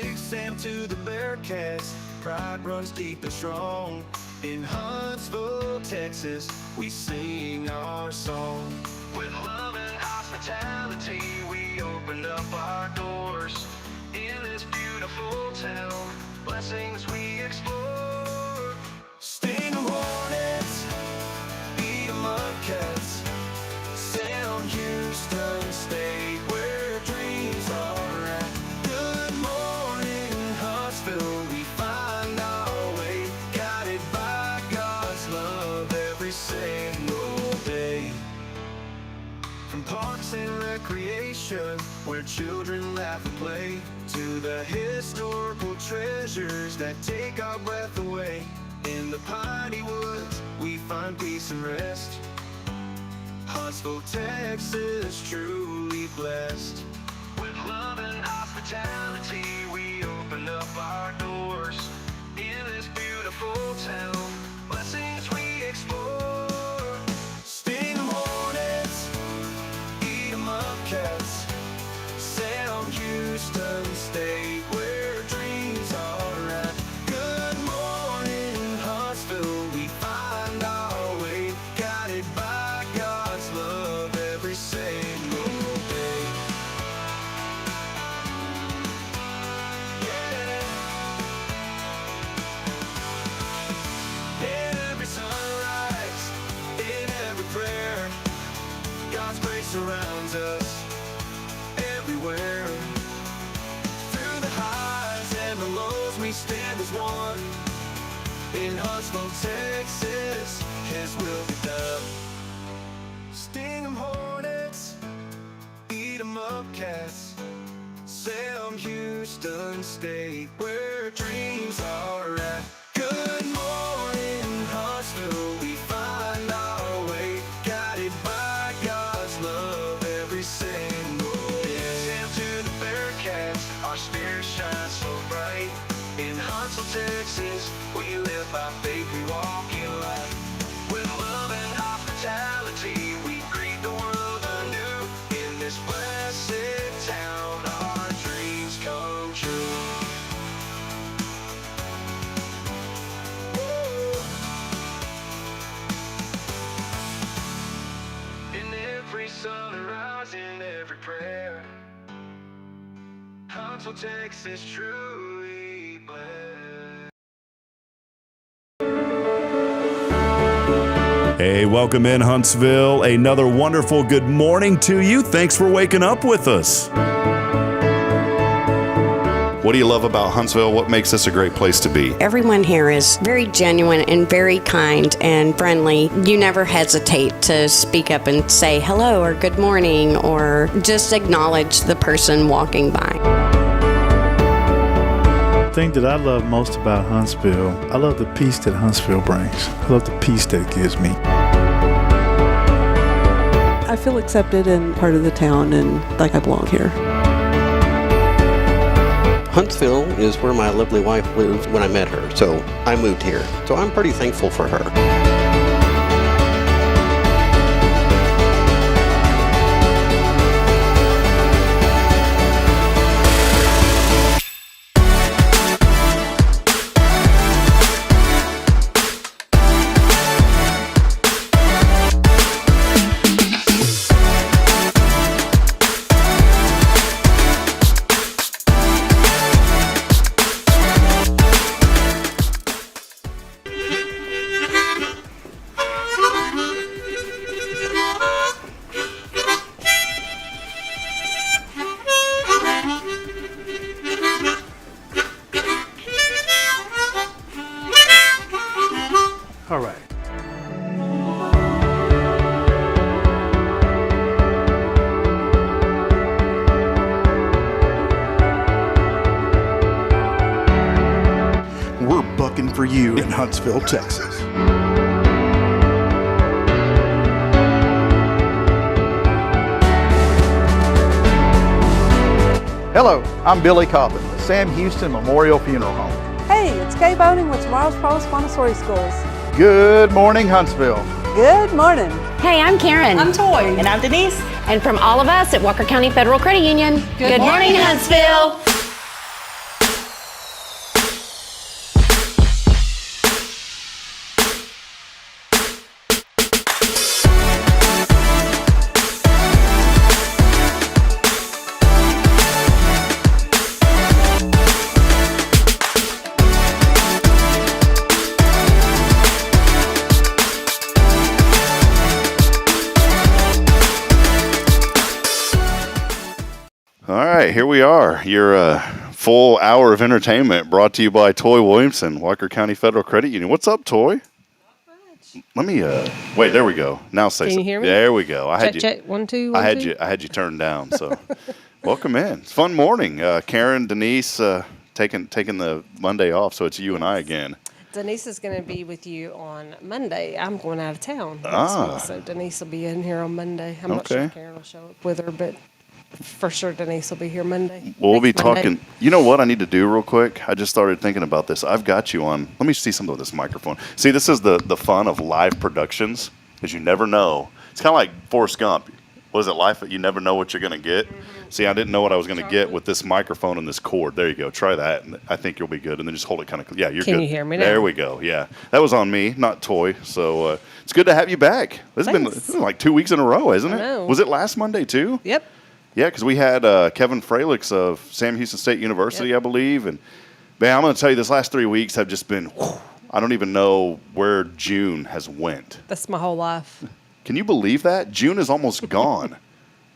Big Sam to the Bearcats, pride runs deep and strong. In Huntsville, Texas, we sing our song. With love and hospitality, we open up our doors. In this beautiful town, blessings we explore. Sting 'em Hornets, beat 'em up Cats, Sam Houston State, where dreams are at. Good morning, Huntsville, we find our way, guided by God's love every single day. From parks and recreation, where children laugh and play, to the historical treasures that take our breath away. In the piney woods, we find peace and rest. Huntsville, Texas, truly blessed. With love and hospitality, we open up our doors. In this beautiful town, blessings we explore. Sting 'em Hornets, eat 'em up Cats, Sam Houston State, where dreams are at. Good morning, Huntsville, we find our way, guided by God's love every single day. Yeah. In every sunrise, in every prayer, God's grace surrounds us everywhere. Through the highs and the lows, we stand as one. In Huntsville, Texas, His will be done. Sting 'em Hornets, eat 'em up Cats, Sam Houston State, where dreams are at. Good morning, Huntsville, we find our way, guided by God's love every single day. Sam to the Bearcats, our spirit shines so bright. In Huntsville, Texas, we live by faith, we walk in light. With love and hospitality, we greet the world anew. In this blessed town, our dreams come true. Whoa. In every sunrise, in every prayer, Huntsville, Texas, truly blessed. Hey, welcome in Huntsville. Another wonderful good morning to you. Thanks for waking up with us. What do you love about Huntsville? What makes this a great place to be? Everyone here is very genuine and very kind and friendly. You never hesitate to speak up and say hello or good morning or just acknowledge the person walking by. The thing that I love most about Huntsville, I love the peace that Huntsville brings. I love the peace that it gives me. I feel accepted and part of the town and like I belong here. Huntsville is where my lovely wife lived when I met her, so I moved here. So I'm pretty thankful for her. All right. We're bucking for you in Huntsville, Texas. Hello, I'm Billy Cobbin, the Sam Houston Memorial Funeral Home. Hey, it's Kay Boning with Tomorrow's Pros Montessori Schools. Good morning, Huntsville. Good morning. Hey, I'm Karen. I'm Toy. And I'm Denise. And from all of us at Walker County Federal Credit Union, good morning, Huntsville. All right, here we are. Your full hour of entertainment brought to you by Toi Williamson, Walker County Federal Credit Union. What's up, Toi? Let me wait. There we go. Now say Can you something. hear me? There we go. Check. 1, 2, 1, I had 2. I had you turned down. So welcome in. It's a fun morning. Karen, Denise, taking the Monday off, so it's you and I again. Denise is going to be with you on Monday. I'm going out of town next Ah. week, so Denise will be in here on Monday. I'm not sure Okay. if Karen will show up with her, but for sure Denise will be here Monday. Well, we'll be Next Monday. talking. You know what I need to do real quick? I just started thinking about this. I've got you on. Let me see something with this microphone. See, this is the fun of live productions, is you never know. It's kind of like Forrest Gump. Was it life that you never know what you're going to get? See, I didn't know what I was going to get with this microphone and this cord. There you go. Try that, and I think you'll be good. And then just hold it kind of. Yeah, you're good. Can you hear me now? There we go. Yeah, that was on me, not Toi. So it's good to have you back. This has Thanks. been like 2 weeks in a row, isn't it? I know. Was it last Monday too? Yep. Yeah, because we had Kevin Fralix of Sam Houston State University, Yep. I believe. And, man, I'm going to tell you, this last 3 weeks have just been, I don't even know where June has went. That's my whole life. Can you believe that? June is almost gone.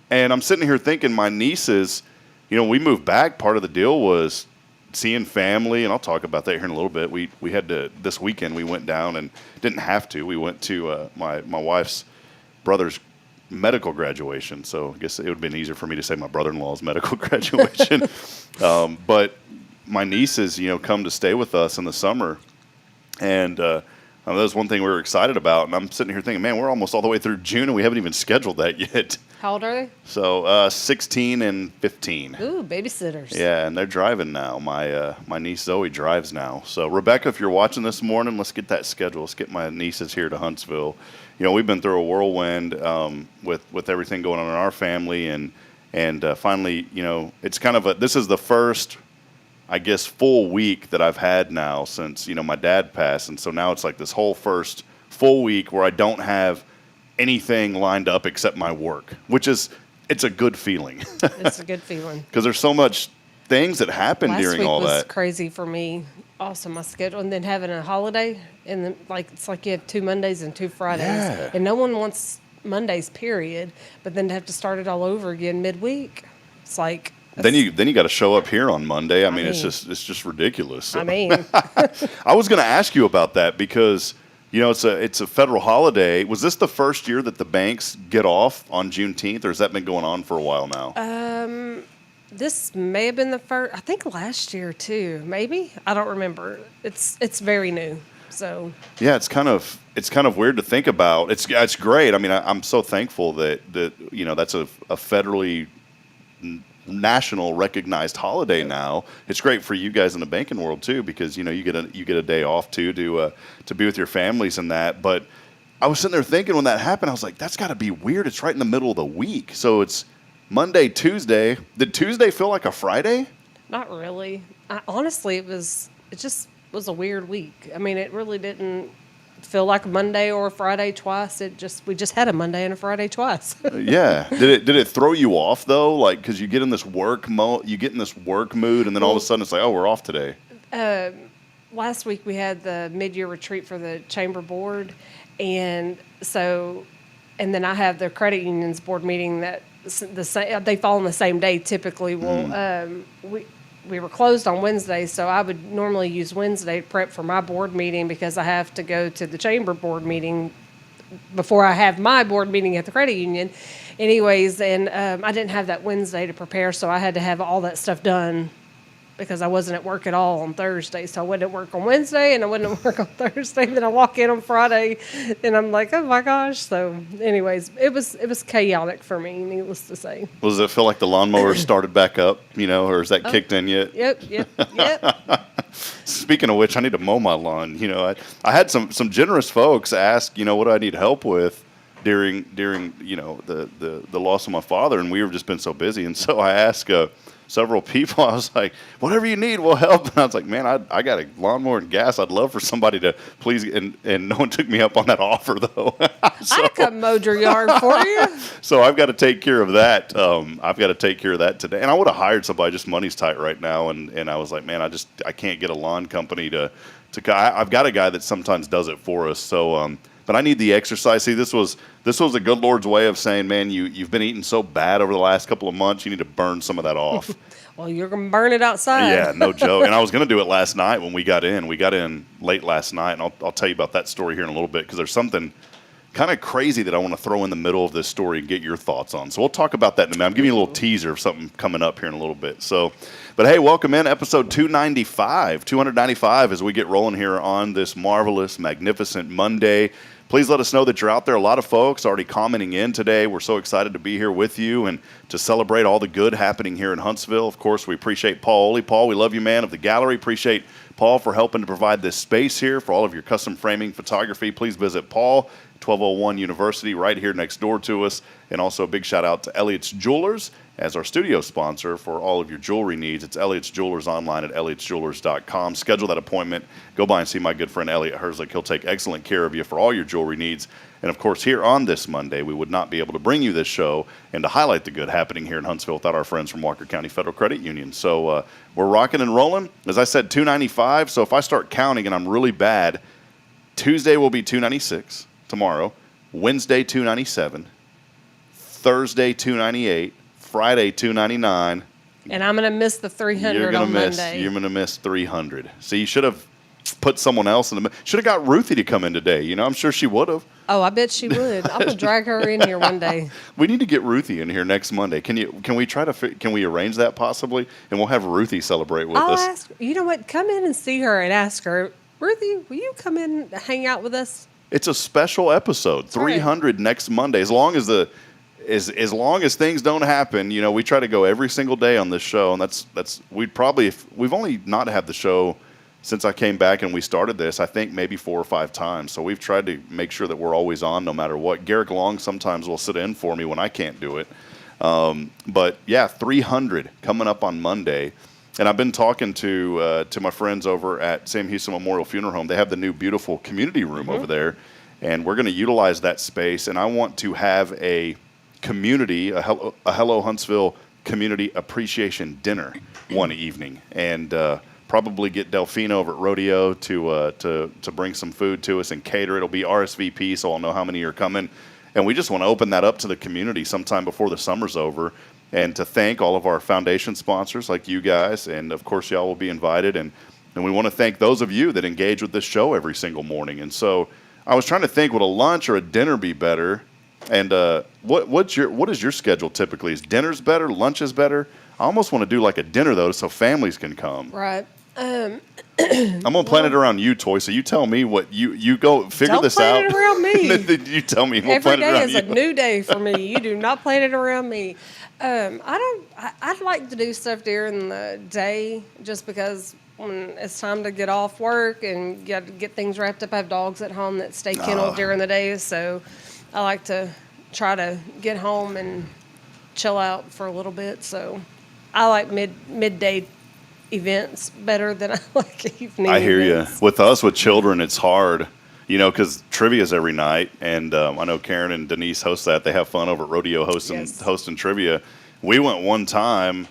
And I'm sitting here thinking my nieces, you know, we moved back. Part of the deal was seeing family, and I'll talk about that here in a little bit. We had to, this weekend we went down and didn't have to. We went to my wife's brother's medical graduation, so I guess it would have been easier for me to say my brother-in-law's medical graduation. But my nieces, you know, come to stay with us in the summer, and that was one thing we were excited about. And I'm sitting here thinking, man, we're almost all the way through June, and we haven't even scheduled that yet. How old are they? So 16 and 15. Ooh, babysitters. Yeah, and they're driving now. My niece Zoe drives now. So Rebecca, if you're watching this morning, let's get that schedule. Let's get my nieces here to Huntsville. You know, we've been through a whirlwind with everything going on in our family, and finally, you know, it's kind of this is the first, I guess, full week that I've had now since, you know, my dad passed, and so now it's like this whole first full week where I don't have anything lined up except my work, which is, it's a good feeling. It's a good feeling. Because there's so much things that happen Last during week all was that. crazy for me. Also, my schedule, and then having a holiday, and then it's like you have 2 Mondays and 2 Fridays, Yeah. and no one wants Mondays, period. But then to have to start it all over again midweek, it's like Then you got to show up here on Monday. I mean, it's mean- just ridiculous. I mean, I was going to ask you about that because, you know, it's a federal holiday. Was this the first year that the banks get off on Juneteenth, or has that been going on for a while now? this may have been the first. I think last year too, maybe. I don't remember. It's very new, so. Yeah, it's kind of weird to think about. It's great. I mean, I'm so thankful that you know, that's a federally national recognized holiday now. It's great for you guys in the banking world too, because, you know, you get a day off too to be with your families and that. But I was sitting there thinking when that happened, I was like, that's got to be weird. It's right in the middle of the week, so it's Monday, Tuesday. Did Tuesday feel like a Friday? Not really. Honestly, it just was a weird week. I mean, it really didn't feel like a Monday or a Friday twice. We just had a Monday and a Friday twice. Yeah. Did it throw you off though? Like, because you get in this work mood, and then all of a sudden it's like, oh, we're off today. Last week we had the mid-year retreat for the chamber board, and then I have the credit union's board meeting that they fall on the same day typically. Well, we were closed on Wednesday, so I would normally use Wednesday to prep for my board meeting because I have to go to the chamber board meeting before I have my board meeting at the credit union. Anyways, and I didn't have that Wednesday to prepare, so I had to have all that stuff done because I wasn't at work at all on Thursday. So I wouldn't work on Wednesday and I wouldn't work on Thursday. Then I walk in on Friday and I'm like, oh my gosh. So anyways, it was chaotic for me, needless to say. Does it feel like the lawnmower started back up, you know, or is that kicked in yet? Yep. Speaking of which, I need to mow my lawn. You know, I had some generous folks ask, you know, what do I need help with during you know, the loss of my father, and we've just been so busy. And so I asked several people, I was like, whatever you need, we'll help. And I was like, man, I got a lawnmower and gas. I'd love for somebody to please. And no one took me up on that offer, though. I come mowed your yard for you. So I've got to take care of that. I've got to take care of that today. And I would have hired somebody, just money's tight right now. And I was like, man, I can't get a lawn company to I've got a guy that sometimes does it for us. So but I need the exercise. See, this was the good Lord's way of saying, man, you've been eating so bad over the last couple of months. You need to burn some of that off. Well, you're going to burn it outside. Yeah, no joke. And I was going to do it last night when we got in. We got in late last night, and I'll tell you about that story here in a little bit because there's something kind of crazy that I want to throw in the middle of this story and get your thoughts on. So we'll talk about that in a minute. I'm giving you a little teaser of something coming up here in a little bit. So, but hey, welcome in episode 295 as we get rolling here on this marvelous, magnificent Monday. Please let us know that you're out there. A lot of folks already commenting in today. We're so excited to be here with you and to celebrate all the good happening here in Huntsville. Of course, we appreciate Paul Oley. Paul, we love you, man, of the gallery. Appreciate Paul for helping to provide this space here for all of your custom framing photography. Please visit Paul, 1201 University, right here next door to us. And also a big shout out to Elliott's Jewelers as our studio sponsor for all of your jewelry needs. It's Elliott's Jewelers online at elliottjewelers.com. Schedule that appointment. Go by and see my good friend Elliott Herzlich. He'll take excellent care of you for all your jewelry needs. And, of course, here on this Monday, we would not be able to bring you this show and to highlight the good happening here in Huntsville without our friends from Walker County Federal Credit Union. So we're rocking and rolling. As I said, 295. So if I start counting and I'm really bad, Tuesday will be 296 tomorrow. Wednesday, 297. Thursday, 298. Friday, 299. And I'm going to miss the 300 on Monday. You're going to miss 300. So you should have put someone else in the – should have got Ruthie to come in today. You know, I'm sure she would have. Oh, I bet she would. I'm going to drag her in here one day. We need to get Ruthie in here next Monday. Can we arrange that possibly? And we'll have Ruthie celebrate with us. I'll ask – you know what? Come in and see her and ask her, Ruthie, will you come in and hang out with us? It's a special episode, 300 next Monday. As long as things don't happen, you know, we try to go every single day on this show, and we've only not had the show since I came back and we started this, I think maybe 4 or 5 times. So we've tried to make sure that we're always on no matter what. Garrick Long sometimes will sit in for me when I can't do it. But yeah, 300 coming up on Monday. And I've been talking to my friends over at Sam Houston Memorial Funeral Home. They have the new beautiful community room over there, and we're going to utilize that space. And I want to have a community, a Hello Huntsville community appreciation dinner one evening, and probably get Delphina over at Rodeo to bring some food to us and cater. It'll be RSVP, so I'll know how many are coming. And we just want to open that up to the community sometime before the summer's over. And to thank all of our foundation sponsors like you guys, and of course y'all will be invited. And we want to thank those of you that engage with this show every single morning. And so I was trying to think, would a lunch or a dinner be better? And what is your schedule typically? Is dinners better? Lunch is better? I almost want to do like a dinner though, so families can come. Right. I'm gonna plan it around you, Toy. So you tell me what you go figure this out. Don't plan it around me. You tell me. We'll Every plan it around day is you. a new day for me. You do not plan it around me. I'd like to do stuff during the day just because when it's time to get off work and get things wrapped up. I have dogs at home that stay kenneled during the day, so I like to try to get home and chill out for a little bit. So I like midday events better than I like evening I hear events. you. With us, with children, it's hard, you know, because trivia's every night, and I know Karen and Denise host that. They have fun over at Rodeo hosting trivia. We went one time,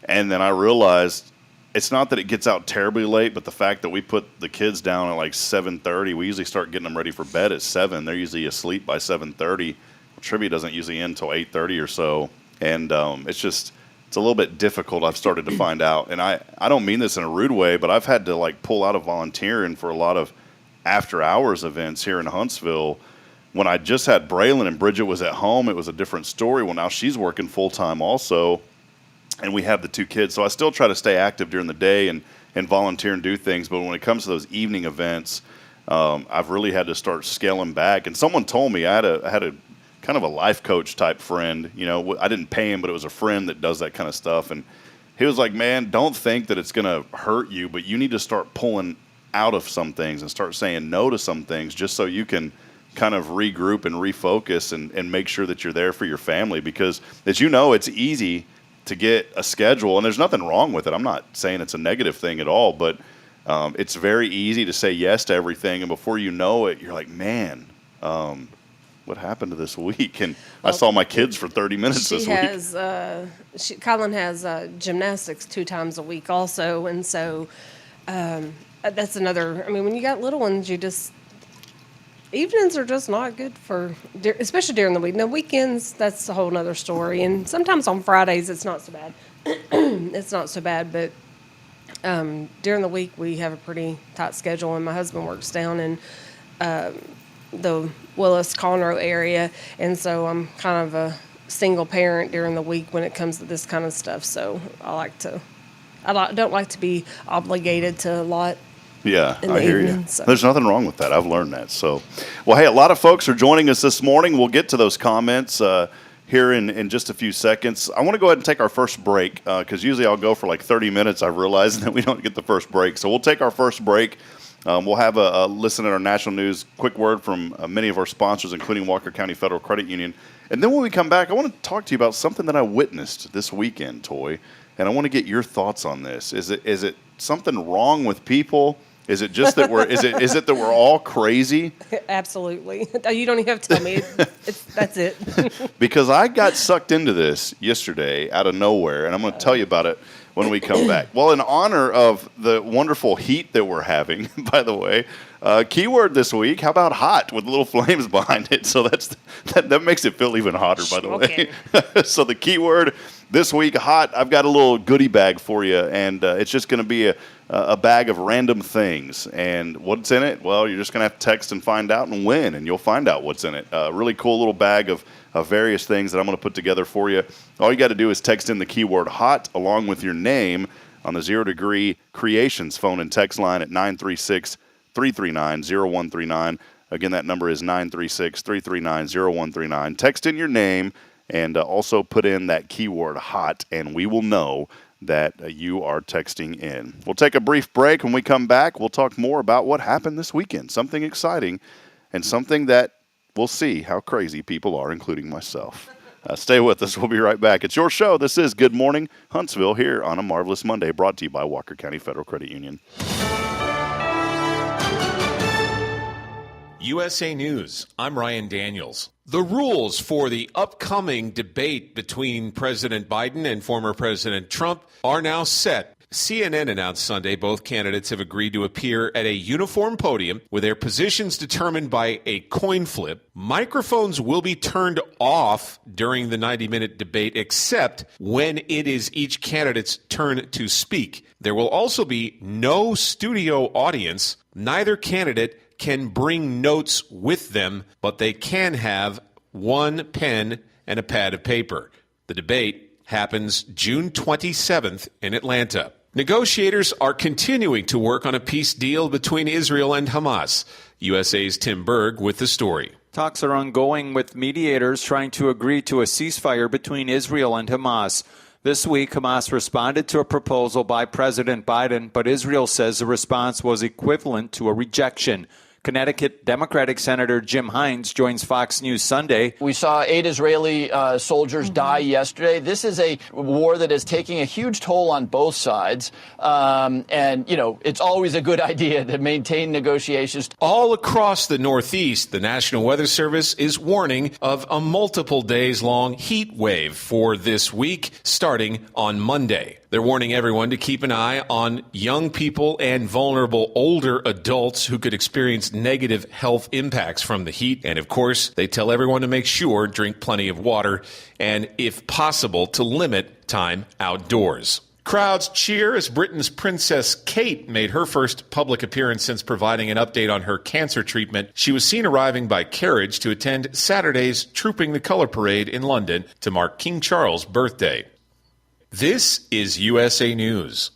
and then I realized it's not that it gets out terribly late, but the fact that we put the kids down at like 7:30, we usually start getting them ready for bed at 7. They're usually asleep by 7:30. Trivia doesn't usually end until 8:30 or so, and it's a little bit difficult, I've started to find out. And I don't mean this in a rude way, but I've had to like pull out of volunteering for a lot of after hours events here in Huntsville. When I just had Braylon and Bridget was at home, it was a different story. Well, now she's working full time also, and we have the 2 kids. So I still try to stay active during the day and volunteer and do things. But when it comes to those evening events, I've really had to start scaling back. And someone told me I had a kind of a life coach type friend. You know, I didn't pay him, but it was a friend that does that kind of stuff. And he was like, man, don't think that it's going to hurt you, but you need to start pulling out of some things and start saying no to some things just so you can kind of regroup and refocus and make sure that you're there for your family. Because as you know, it's easy to get a schedule, and there's nothing wrong with it. I'm not saying it's a negative thing at all, but it's very easy to say yes to everything. And before you know it, you're like, man, what happened to this week? And I saw my kids for 30 minutes this week. Colin has gymnastics 2 times a week also. And so that's another, I mean, when you got little ones, Evenings are just not good especially during the week. Now, weekends, that's a whole nother story. And sometimes on Fridays, it's not so bad. It's not so bad, but during the week, we have a pretty tight schedule, and my husband works down in the Willis-Conroe area, and so I'm kind of a single parent during the week when it comes to this kind of stuff. So I don't like to be obligated to a lot. Yeah, I hear you. So. There's nothing wrong with that. I've learned that. So, well, hey, a lot of folks are joining us this morning. We'll get to those comments here in just a few seconds. I want to go ahead and take our first break because usually I'll go for like 30 minutes. I've realized that we don't get the first break. So we'll take our first break. We'll have a listen at our national news, quick word from many of our sponsors, including Walker County Federal Credit Union. And then when we come back, I want to talk to you about something that I witnessed this weekend, Toi. And I want to get your thoughts on this. Is it something wrong with people? Is it just that is it that we're all crazy? Absolutely. You don't even have to tell me. That's it. Because I got sucked into this yesterday out of nowhere, and I'm going to tell you about it when we come back. Well, in honor of the wonderful heat that we're having, by the way, keyword this week, how about hot with little flames behind it? So that makes it feel even hotter, by the way. So the keyword this week, hot, I've got a little goodie bag for you, and it's just going to be a bag of random things. And what's in it? Well, you're just going to have to text and find out and win, and you'll find out what's in it. A really cool little bag of various things that I'm going to put together for you. All you got to do is text in the keyword hot along with your name on the 0 Degree Creations phone and text line at 936-339-0139. Again, that number is 936-339-0139. Text in your name and also put in that keyword hot, and we will know that you are texting in. We'll take a brief break. When we come back, we'll talk more about what happened this weekend, something exciting and something that we'll see how crazy people are, including myself. Stay with us. We'll be right back. It's your show. This is Good Morning Huntsville here on a Marvelous Monday, brought to you by Walker County Federal Credit Union. USA News, I'm Ryan Daniels. The rules for the upcoming debate between President Biden and former President Trump are now set. CNN announced Sunday both candidates have agreed to appear at a uniform podium with their positions determined by a coin flip. Microphones will be turned off during the 90-minute debate except when it is each candidate's turn to speak. There will also be no studio audience. Neither candidate can bring notes with them, but they can have one pen and a pad of paper. The debate happens June 27th in Atlanta. Negotiators are continuing to work on a peace deal between Israel and Hamas. USA's Tim Berg with the story. Talks are ongoing with mediators trying to agree to a ceasefire between Israel and Hamas. This week, Hamas responded to a proposal by President Biden, but Israel says the response was equivalent to a rejection. Connecticut Democratic Senator Jim Hines joins Fox News Sunday. We saw 8 Israeli soldiers die yesterday. This is a war that is taking a huge toll on both sides. And, you know, it's always a good idea to maintain negotiations. All across the Northeast, the National Weather Service is warning of a multiple days-long heat wave for this week, starting on Monday. They're warning everyone to keep an eye on young people and vulnerable older adults who could experience negative health impacts from the heat. And of course, they tell everyone to make sure drink plenty of water and, if possible, to limit time outdoors. Crowds cheer as Britain's Princess Kate made her first public appearance since providing an update on her cancer treatment. She was seen arriving by carriage to attend Saturday's Trooping the Colour Parade in London to mark King Charles' birthday. This is USA News.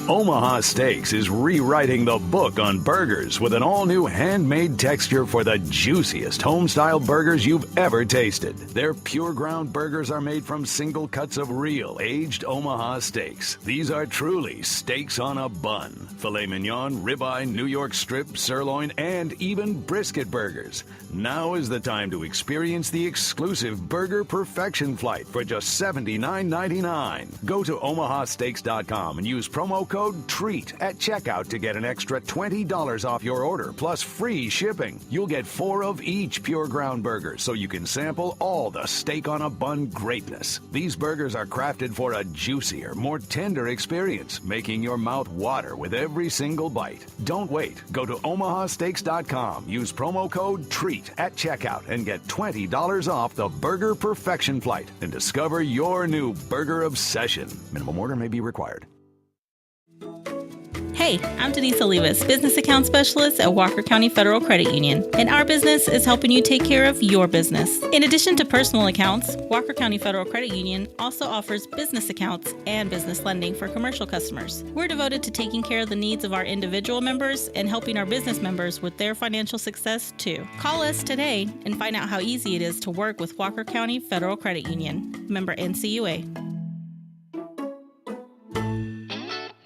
Omaha Steaks is rewriting the book on burgers with an all-new handmade texture for the juiciest home-style burgers you've ever tasted. Their pure ground burgers are made from single cuts of real aged Omaha steaks. These are truly steaks on a bun. Filet mignon, ribeye, New York strip, sirloin, and even brisket burgers. Now is the time to experience the exclusive Burger Perfection Flight for just $79.99. Go to omahasteaks.com and use promo promo code TREAT at checkout to get an extra $20 off your order, plus free shipping. You'll get 4 of each Pure Ground burger, so you can sample all the steak on a bun greatness. These burgers are crafted for a juicier, more tender experience, making your mouth water with every single bite. Don't wait. Go to omahasteaks.com. Use promo code TREAT at checkout and get $20 off the Burger Perfection Flight and discover your new burger obsession. Minimum order may be required. Hey, I'm Denise Olivas, Business Account Specialist at Walker County Federal Credit Union, and our business is helping you take care of your business. In addition to personal accounts, Walker County Federal Credit Union also offers business accounts and business lending for commercial customers. We're devoted to taking care of the needs of our individual members and helping our business members with their financial success too. Call us today and find out how easy it is to work with Walker County Federal Credit Union. Member NCUA.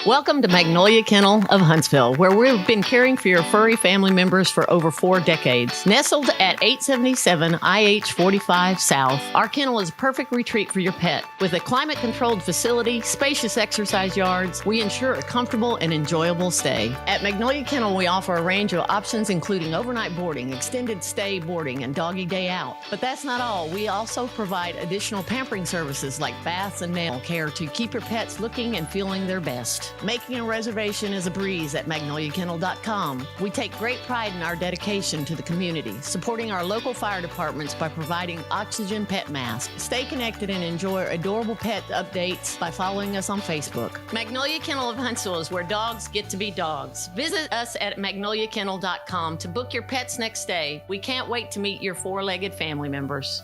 Welcome to Magnolia Kennel of Huntsville, where we've been caring for your furry family members for over 4 decades. Nestled at 877 IH 45 South, our kennel is a perfect retreat for your pet. With a climate-controlled facility, spacious exercise yards, we ensure a comfortable and enjoyable stay. At Magnolia Kennel, we offer a range of options including overnight boarding, extended stay boarding, and doggy day out. But that's not all. We also provide additional pampering services like baths and nail care to keep your pets looking and feeling their best. Making a reservation is a breeze at magnoliakennel.com. We take great pride in our dedication to the community, supporting our local fire departments by providing oxygen pet masks. Stay connected and enjoy adorable pet updates by following us on Facebook. Magnolia Kennel of Huntsville is where dogs get to be dogs. Visit us at magnoliakennel.com to book your pet's next stay. We can't wait to meet your 4-legged family members.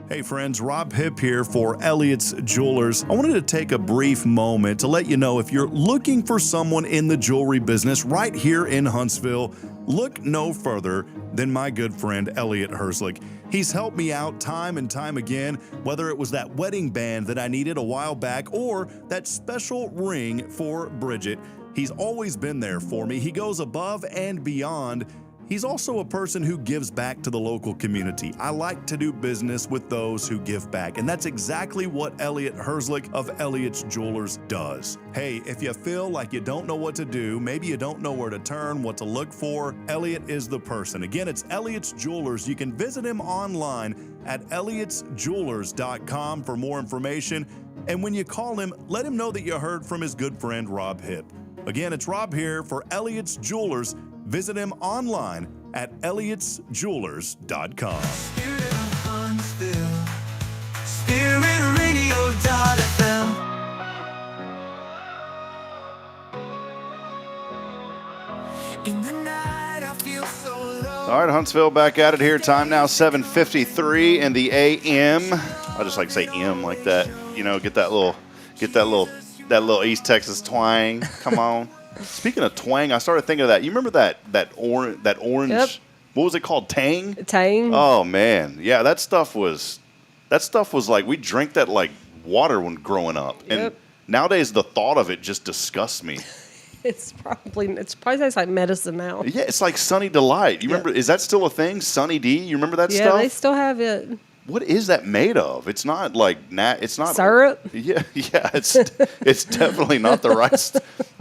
Hey friends, Rob Hipp here for Elliott's Jewelers. I wanted to take a brief moment to let you know if you're looking for someone in the jewelry business right here in Huntsville, look no further than my good friend Elliott Herslick. He's helped me out time and time again, whether it was that wedding band that I needed a while back or that special ring for Bridget. He's always been there for me. He goes above and beyond. He's also a person who gives back to the local community. I like to do business with those who give back, and that's exactly what Elliott Herslick of Elliott's Jewelers does. Hey, if you feel like you don't know what to do, maybe you don't know where to turn, what to look for, Elliott is the person. Again, it's Elliott's Jewelers. You can visit him online at elliotsjewelers.com for more information. And when you call him, let him know that you heard from his good friend Rob Hipp. Again, it's Rob here for Elliott's Jewelers. Visit him online at elliotsjewelers.com. All right, Huntsville back at it here. Time now 7:53 in the AM. I just like to say M like that. You know, get that little East Texas twang. Come on. Speaking of twang, I started thinking of that. You remember that orange? Yep. What was it called? Tang? Tang. Oh man, yeah, that stuff was like we drank that like water when growing up, and Yep. nowadays the thought of it just disgusts me. It's probably tastes like medicine now. Yeah, it's like Sunny Delight. You remember? Is that still a thing? Sunny D. You remember that Yeah, stuff? they still have it. What is that made of? It's not like it's not Syrup? Yeah, it's definitely not the right.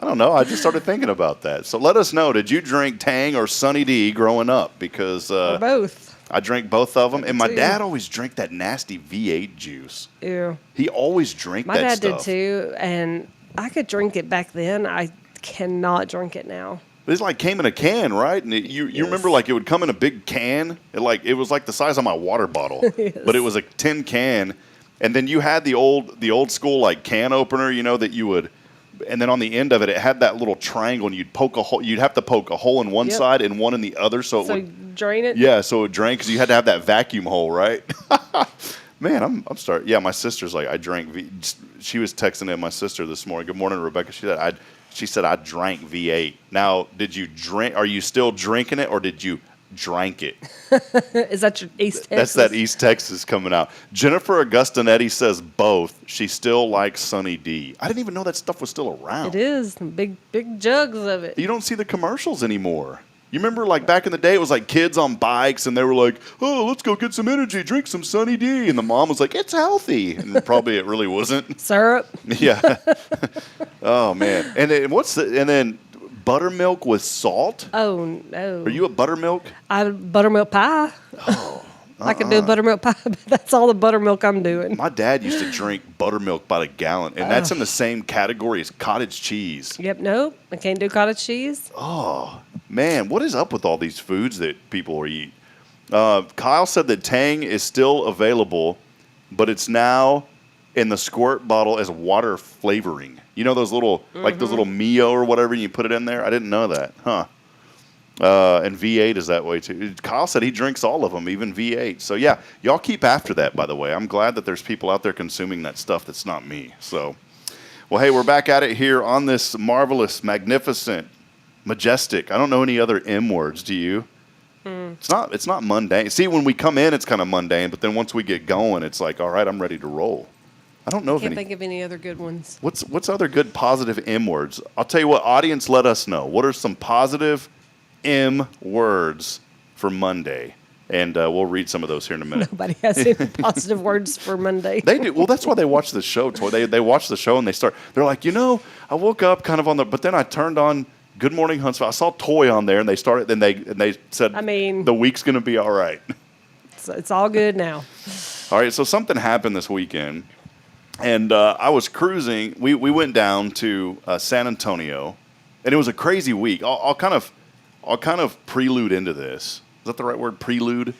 I don't know. I just started thinking about that. So let us know. Did you drink Tang or Sunny D growing up? Because Or both. I drank both of them, and my too. dad always drank that nasty V8 juice. Ew. He always drank My that dad stuff. did too, and I could drink it back then. I cannot drink it now. It like came in a can, right? And you remember like it would come in a big can. It was like the size of my water bottle, Yes. but it was a tin can. And then you had the old school like can opener, you know, that you would. And then on the end of it, it had that little triangle, and you'd poke a hole. You'd have to poke a hole in one Yep. side and one in the other, so it So would. you drain it? Yeah, so it would drain because you had to have that vacuum hole, right? Man, I'm starting. Yeah, my sister's like I drank. She was texting at my sister this morning. Good morning, Rebecca. She said I drank V8. Now, did you drink? Are you still drinking it, or did you drank it? Is that your East Texas? That's that East Texas coming out. Jennifer Augustinetti says both. She still likes Sunny D. I didn't even know that stuff was still around. It is. Big jugs of it. You don't see the commercials anymore. You remember, like, back in the day, it was like kids on bikes, and they were like, oh, let's go get some energy, drink some Sunny D. And the mom was like, it's healthy. And probably it really wasn't. Syrup. Yeah. Oh, man. And then buttermilk with salt? Oh, no. Are you a buttermilk? Buttermilk pie. Oh. I can do a buttermilk pie, but that's all the buttermilk I'm doing. My dad used to drink buttermilk by the gallon, and that's in the same category as cottage cheese. Yep, nope. I can't do cottage cheese. Oh, man, what is up with all these foods that people eat? Kyle said that Tang is still available, but it's now in the squirt bottle as water flavoring. You know those little, like those little Mio or whatever, and you put it in there? I didn't know that. Huh. And V8 is that way too. Kyle said he drinks all of them, even V8. So yeah, y'all keep after that, by the way. I'm glad that there's people out there consuming that stuff that's not me. So, well, hey, we're back at it here on this marvelous, magnificent, majestic. I don't know any other M words. Do you? It's not mundane. See, when we come in, it's kind of mundane, but then once we get going, it's like, all right, I'm ready to roll. I don't know Can't think of any other good ones. What's other good positive M words? I'll tell you what, audience, let us know. What are some positive M words for Monday? And we'll read some of those here in a minute. Nobody has any positive words for Monday. They do. Well, that's why they watch the show, Toy. They watch the show and they're like, I woke up kind of but then I turned on Good Morning Huntsville. I saw Toy on there and they started, and they said, the week's going to be all right. It's all good now. All right, so something happened this weekend, and I was cruising. We went down to San Antonio, and it was a crazy week. I'll kind of prelude into this. Is that the right word? Prelude?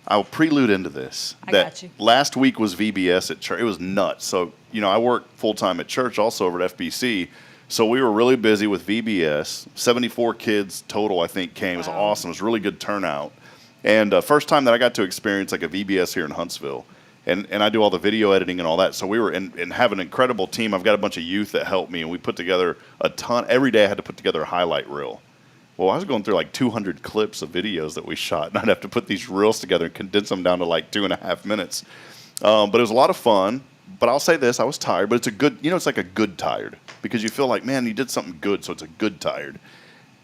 I'll prelude into this. I got you. Last week was VBS at church. It was nuts. So, I work full-time at church also over at FBC. So we were really busy with VBS. 74 kids total, I think, came. It was awesome. It was a really good turnout. And first time that I got to experience like a VBS here in Huntsville. And I do all the video editing and all that. So we were and have an incredible team. I've got a bunch of youth that help me, and we put together a ton. Every day I had to put together a highlight reel. Well, I was going through like 200 clips of videos that we shot, and I'd have to put these reels together and condense them down to like 2.5 minutes. But it was a lot of fun. But I'll say this, I was tired, but it's a good, it's like a good tired, because you feel like, man, you did something good, so it's a good tired.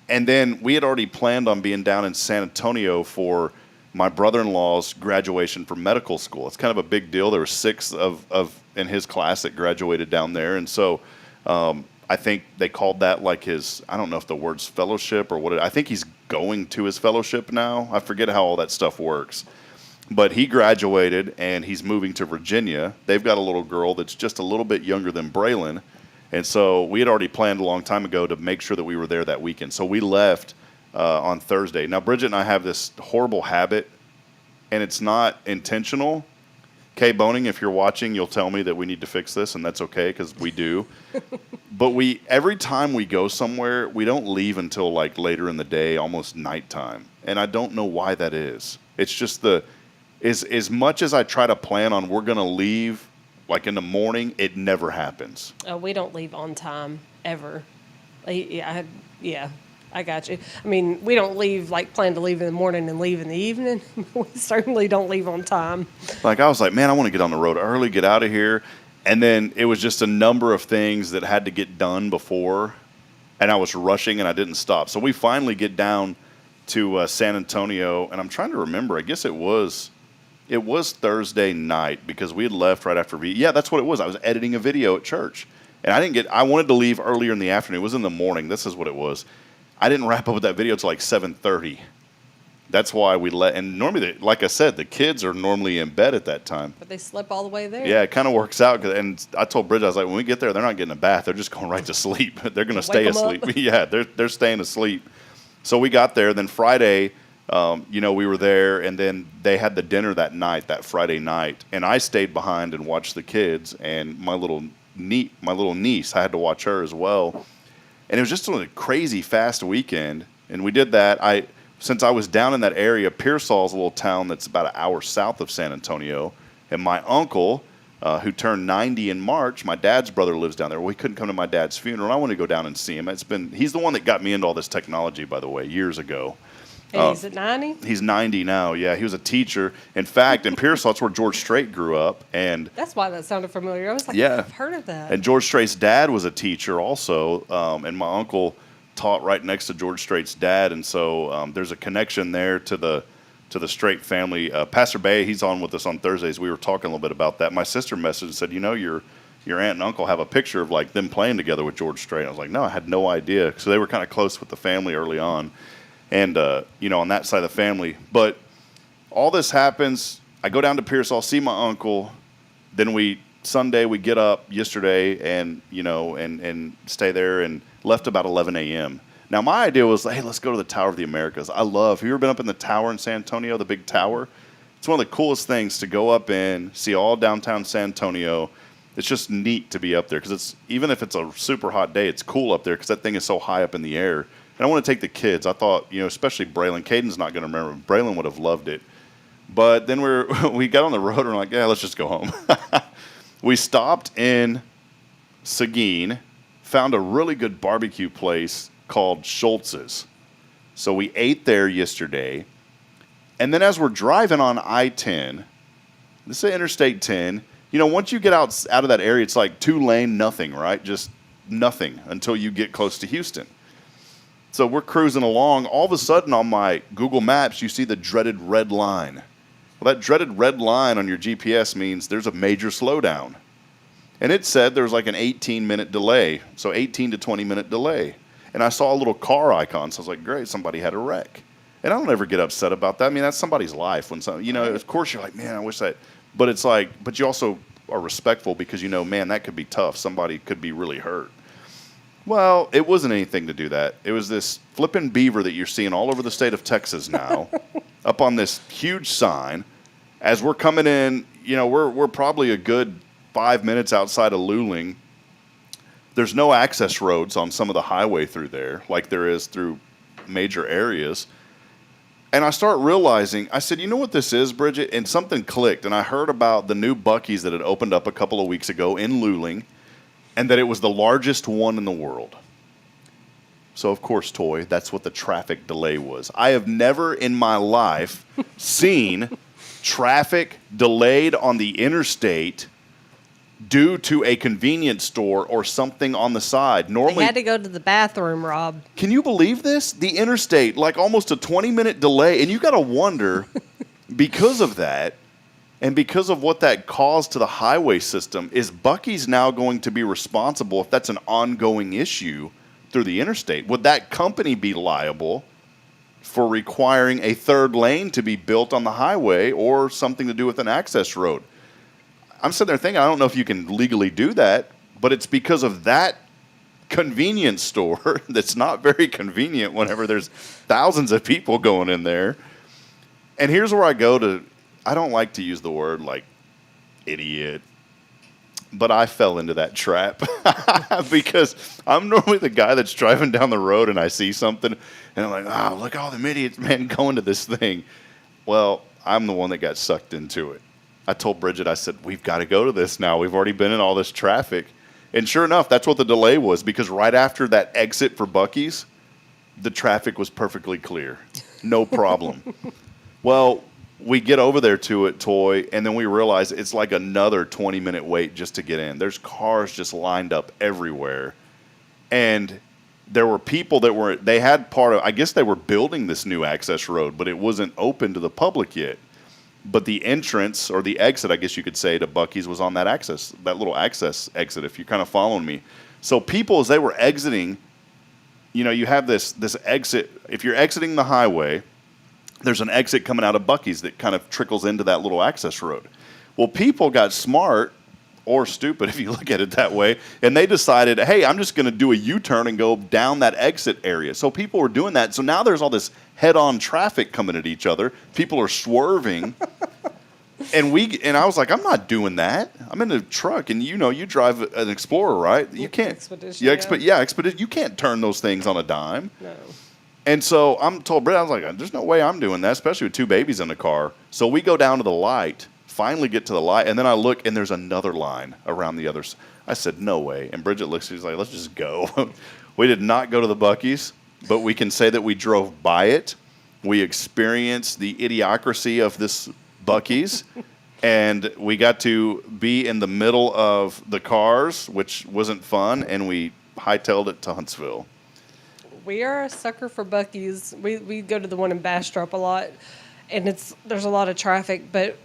And then we had already planned on being down in San Antonio for my brother-in-law's graduation from medical school. It's kind of a big deal. There were 6 of in his class that graduated down there, and so I think they called that like his, I don't know if the word's fellowship or what. I think he's going to his fellowship now. I forget how all that stuff works. But he graduated, and he's moving to Virginia. They've got a little girl that's just a little bit younger than Braylon. And so we had already planned a long time ago to make sure that we were there that weekend. So we left on Thursday. Now, Bridget and I have this horrible habit, and it's not intentional. Kay Boning, if you're watching, you'll tell me that we need to fix this, and that's okay, because we do. But every time we go somewhere, we don't leave until like later in the day, almost nighttime. And I don't know why that is. It's just as much as I try to plan on we're going to leave like in the morning, it never happens. Oh, we don't leave on time ever. Yeah, I got you. I mean, we don't plan to leave in the morning and leave in the evening. We certainly don't leave on time. Like, I was like, man, I want to get on the road early, get out of here. And then it was just a number of things that had to get done before, and I was rushing and I didn't stop. So we finally get down to San Antonio, and I'm trying to remember. I guess it was Thursday night, because we had left right after Yeah, that's what it was. I was editing a video at church, and I wanted to leave earlier in the afternoon. It was in the morning. This is what it was. I didn't wrap up with that video until like 7:30. That's why we and normally, like I said, the kids are normally in bed at that time. But they slept all the way there. Yeah, it kind of works out. And I told Bridget, I was like, when we get there, they're not getting a bath. They're just going right to sleep. They're going to stay asleep. Yeah, they're staying asleep. So we got there. Then Friday, we were there, and then they had the dinner that Friday night. And I stayed behind and watched the kids. And my little niece, I had to watch her as well. And it was just a crazy fast weekend. And we did that. Since I was down in that area, Pearsall's a little town that's about an hour south of San Antonio. And my uncle, who turned 90 in March, my dad's brother lives down there. Well, he couldn't come to my dad's funeral, and I wanted to go down and see him. He's the one that got me into all this technology, by the way, years ago. And he's at 90? He's 90 now, yeah. He was a teacher. In fact, in Pearsall, that's where George Strait grew up. And that's why that sounded familiar. I was like, yeah. I've heard of that. And George Strait's dad was a teacher also, and my uncle taught right next to George Strait's dad, and so there's a connection there to the Strait family. Pastor Bay, he's on with us on Thursdays. We were talking a little bit about that. My sister messaged and said, your aunt and uncle have a picture of like them playing together with George Strait. I was like, no, I had no idea. So they were kind of close with the family early on, and on that side of the family. But all this happens. I go down to Pearsall, see my uncle. Then Sunday we get up yesterday and stay there and left about 11 a.m. Now my idea was, hey, let's go to the Tower of the Americas. Have you ever been up in the tower in San Antonio, the big tower? It's one of the coolest things to go up in, see all downtown San Antonio. It's just neat to be up there because even if it's a super hot day, it's cool up there because that thing is so high up in the air. And I want to take the kids. I thought, especially Braylon. Caden's not going to remember. Braylon would have loved it. But then we got on the road and we're like, yeah, let's just go home. We stopped in Seguin, found a really good barbecue place called Schultz's. So we ate there yesterday. And then as we're driving on I-10, this is Interstate 10, once you get out of that area, it's like 2-lane, nothing, right? Just nothing until you get close to Houston. So we're cruising along. All of a sudden on my Google Maps, you see the dreaded red line. Well, that dreaded red line on your GPS means there's a major slowdown. And it said there was like an 18-minute delay, so 18 to 20-minute delay. And I saw a little car icon, so I was like, great, somebody had a wreck. And I don't ever get upset about that. I mean, that's somebody's life. Of course you're like, man, I wish that. But it's like, but you also are respectful because man, that could be tough. Somebody could be really hurt. Well, it wasn't anything to do that. It was this flippin' beaver that you're seeing all over the state of Texas now, up on this huge sign. As we're coming in, we're probably a good 5 minutes outside of Luling. There's no access roads on some of the highway through there like there is through major areas. And I start realizing, I said, you know what this is, Bridget? And something clicked. And I heard about the new Buc-ee's that had opened up a couple of weeks ago in Luling, and that it was the largest one in the world. So, of course, Toy, that's what the traffic delay was. I have never in my life seen traffic delayed on the interstate due to a convenience store or something on the side. Normally, they had to go to the bathroom, Rob. Can you believe this? The interstate, like almost a 20-minute delay. And you got to wonder, because of that, and because of what that caused to the highway system, is Buc-ee's now going to be responsible if that's an ongoing issue through the interstate? Would that company be liable for requiring a third lane to be built on the highway or something to do with an access road? I'm sitting there thinking, I don't know if you can legally do that, but it's because of that convenience store that's not very convenient whenever there's thousands of people going in there. And here's where I don't like to use the word like idiot, but I fell into that trap because I'm normally the guy that's driving down the road and I see something and I'm like, oh, look at all them idiots, man, going to this thing. Well, I'm the one that got sucked into it. I told Bridget, I said, we've got to go to this now. We've already been in all this traffic. And sure enough, that's what the delay was, because right after that exit for Buc-ee's, the traffic was perfectly clear. No problem. Well, we get over there to it, Toy, and then we realize it's like another 20-minute wait just to get in. There's cars just lined up everywhere. And there were people that they had I guess they were building this new access road, but it wasn't open to the public yet. But the entrance, or the exit, I guess you could say, to Buc-ee's was on that little access exit, if you're kind of following me. So people, as they were exiting, you have this exit. If you're exiting the highway, there's an exit coming out of Buc-ee's that kind of trickles into that little access road. Well, people got smart, or stupid if you look at it that way, and they decided, hey, I'm just going to do a U-turn and go down that exit area. So people were doing that. So now there's all this head-on traffic coming at each other. People are swerving. and I was like, I'm not doing that. I'm in a truck, and you drive an Explorer, right? You can't. Expedition. Expedition. You can't turn those things on a dime. No. And so I'm told Brett, I was like, there's no way I'm doing that, especially with two babies in the car. So we go down to the light, finally get to the light, and then I look, and there's another line around the others. I said, no way. And Bridget looks, she's like, let's just go. We did not go to the Buc-ee's, but we can say that we drove by it. We experienced the idiocracy of this Buc-ee's, and we got to be in the middle of the cars, which wasn't fun, and we hightailed it to Huntsville. We are a sucker for Buc-ee's. We go to the one in Bastrop a lot, and there's a lot of traffic, but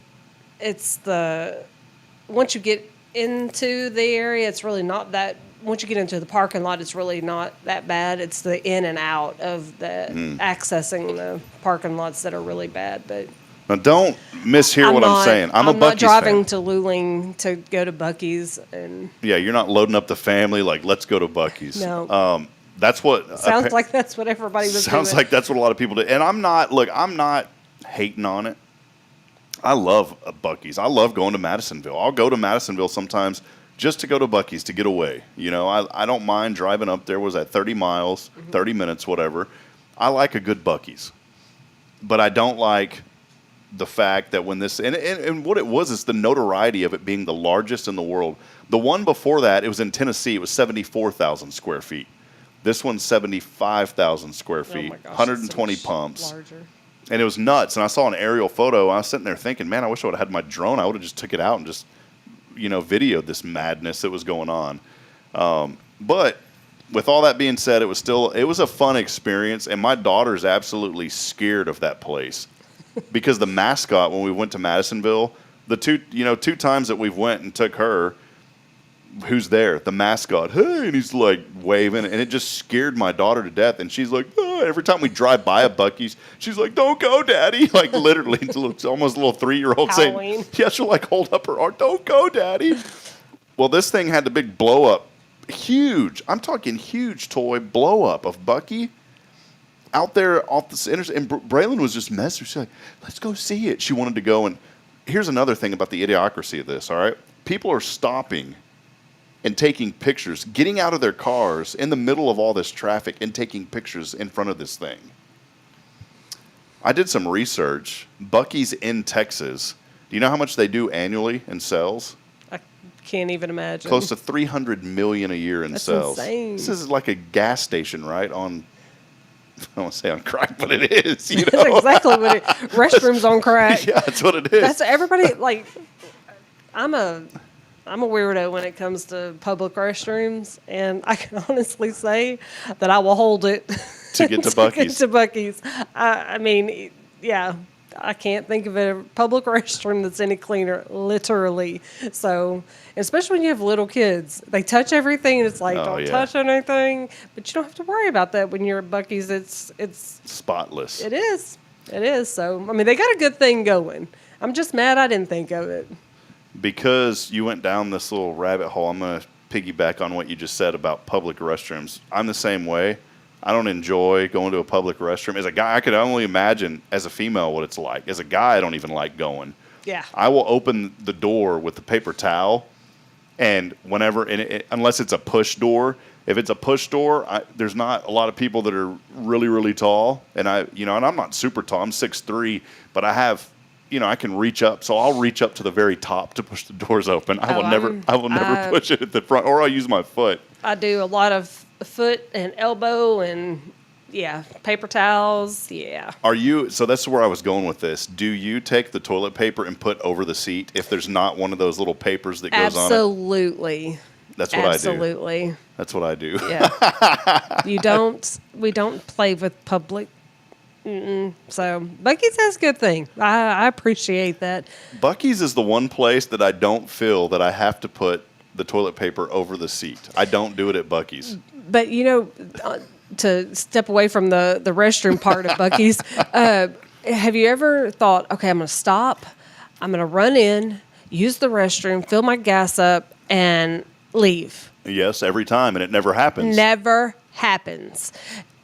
once you get into the area, it's really not that. Once you get into the parking lot, it's really not that bad. It's the in and out of the accessing the parking lots that are really bad. But now, don't mishear what I'm saying. I'm a Buc-ee's not driving fan. to Luling to go to Buc-ee's, and Yeah, you're not loading up the family like, let's go to Buc-ee's. No. That's what sounds like that's what everybody was doing. sounds like that's what a lot of people do. And I'm not hating on it. I love Buc-ee's. I love going to Madisonville. I'll go to Madisonville sometimes just to go to Buc-ee's to get away. You know, I don't mind driving up there. Was that 30 miles, 30 minutes, whatever. I like a good Buc-ee's. But I don't like the fact that when this, and what it was is the notoriety of it being the largest in the world. The one before that, it was in Tennessee. It was 74,000 square feet. This one's 75,000 square feet, my gosh, 120 it's so pumps. larger. And it was nuts. And I saw an aerial photo. I was sitting there thinking, man, I wish I would have had my drone. I would have just took it out and just, videoed this madness that was going on. But with all that being said, it was a fun experience. And my daughter's absolutely scared of that place because the mascot, when we went to Madisonville, the two times that we've went and took her, who's there? The mascot. Hey, and he's like waving, and it just scared my daughter to death. And she's like, oh, every time we drive by a Buc-ee's, she's like, "Don't go, Daddy!" Like literally, it's almost a little 3-year-old saying, "Yeah." She'll like hold up her arm, "Don't go, Daddy." Well, this thing had the big blow up, huge. I'm talking huge toy blow up of Buc-ee out there off the interstate. And Braylon was just messing. She's like, "Let's go see it." She wanted to go. And here's another thing about the idiocracy of this. All right, people are stopping and taking pictures, getting out of their cars in the middle of all this traffic and taking pictures in front of this thing. I did some research. Buc-ee's in Texas. Do you know how much they do annually in sales? I can't even imagine. Close to $300 million a year in That's sales. insane. This is like a gas station, right? I don't want to say on crack, but it is. That's exactly what it. Restrooms on crack. Yeah, that's what it is. That's everybody. Like, I'm a weirdo when it comes to public restrooms, and I can honestly say that I will hold it to get to Buc-ee's. To Buc-ee's. I mean, yeah, I can't think of a public restroom that's any cleaner, literally. So, especially when you have little kids, they touch everything, and it's like, don't touch anything. But you don't have to worry about that when you're at Buc-ee's. It's spotless. It is. So, I mean, they got a good thing going. I'm just mad I didn't think of it. Because you went down this little rabbit hole, I'm going to piggyback on what you just said about public restrooms. I'm the same way. I don't enjoy going to a public restroom. As a guy, I could only imagine as a female what it's like. As a guy, I don't even like going. Yeah. I will open the door with the paper towel, and whenever, unless it's a push door, if it's a push door, there's not a lot of people that are really, really tall. And and I'm not super tall. I'm 6'3", but I have, I can reach up, so I'll reach up to the very top to push the doors open. I will never push it at the front, or I'll use my foot. I do a lot of foot and elbow and, paper towels, So that's where I was going with this. Do you take the toilet paper and put over the seat if there's not one of those little papers that goes on it? Absolutely. That's what I do. Absolutely. That's what I do. Yeah. We don't play with public. So Buc-ee's has a good thing. I appreciate that. Buc-ee's is the one place that I don't feel that I have to put the toilet paper over the seat. I don't do it at Buc-ee's. But to step away from the restroom part of Buc-ee's, have you ever thought, okay, I'm going to stop, I'm going to run in, use the restroom, fill my gas up, and leave? Yes, every time, and it never happens. Never happens.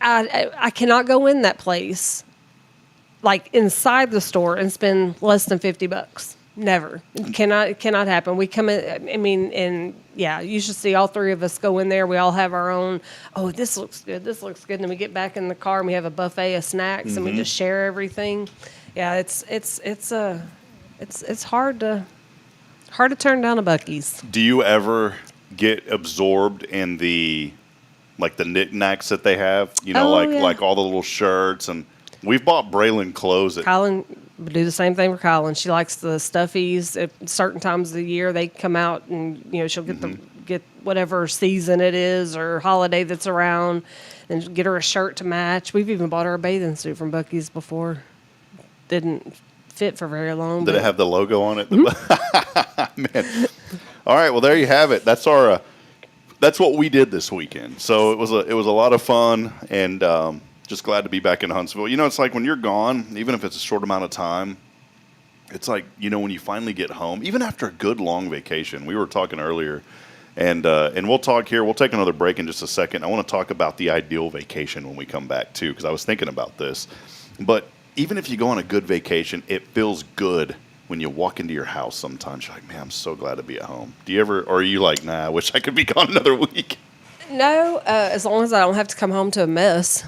I cannot go in that place, like inside the store, and spend less than $50. Never. It cannot happen. We come in, you should see all three of us go in there. We all have our own, oh, this looks good. And then we get back in the car and we have a buffet of snacks and we just share everything. Yeah, it's hard to turn down a Buc-ee's. Do you ever get absorbed in the knickknacks that they have? Like all the little shirts, and we've bought Braylon clothes. Colin would do the same thing for Colin. She likes the stuffies. At certain times of the year, they come out, and she'll get the get whatever season it is or holiday that's around, and get her a shirt to match. We've even bought her a bathing suit from Buc-ee's before. Didn't fit for very long. Did it have the logo on it? Man. All right, well there you have it. That's our that's what we did this weekend. So it was a lot of fun, and just glad to be back in Huntsville. You know, it's like when you're gone, even if it's a short amount of time, it's like, you know, when you finally get home, even after a good long vacation. We were talking earlier, and we'll talk here. We'll take another break in just a second. I want to talk about the ideal vacation when we come back too, because I was thinking about this. But even if you go on a good vacation, it feels good when you walk into your house sometimes. You're like, man, I'm so glad to be at home. Do you ever, or are you like, nah, I wish I could be gone another week? No, as long as I don't have to come home to a mess.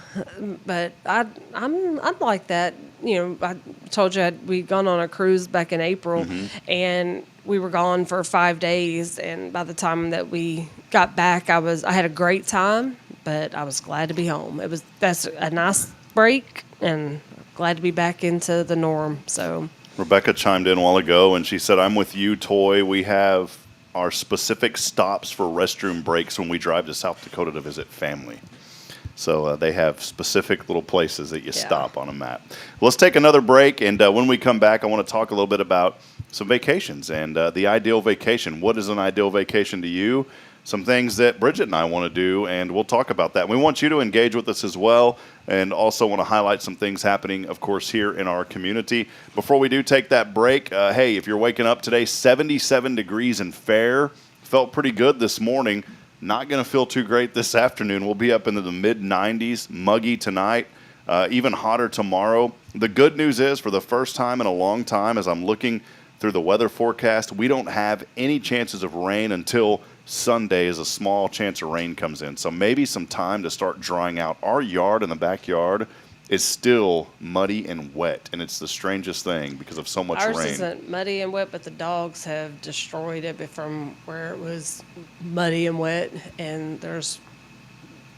But I'm like that. You know, I told you we'd gone on a cruise back in April, and we were gone for 5 days. And by the time that we got back, I had a great time, but I was glad to be home. That's a nice break, and glad to be back into the norm. So Rebecca chimed in a while ago, and she said, I'm with you, Toy. We have our specific stops for restroom breaks when we drive to South Dakota to visit family. So they have specific little places that you stop on a map. Let's take another break, and when we come back, I want to talk a little bit about some vacations and the ideal vacation. What is an ideal vacation to you? Some things that Bridget and I want to do, and we'll talk about that. We want you to engage with us as well, and also want to highlight some things happening, of course, here in our community. Before we do take that break, hey, if you're waking up today, 77 degrees and fair. Felt pretty good this morning. Not going to feel too great this afternoon. We'll be up into the mid-90s, muggy tonight, even hotter tomorrow. The good news is, for the first time in a long time, as I'm looking through the weather forecast, we don't have any chances of rain until Sunday, as a small chance of rain comes in. So maybe some time to start drying out. Our yard in the backyard is still muddy and wet, and it's the strangest thing because of so much rain. Ours isn't muddy and wet, but the dogs have destroyed it from where it was muddy and wet, and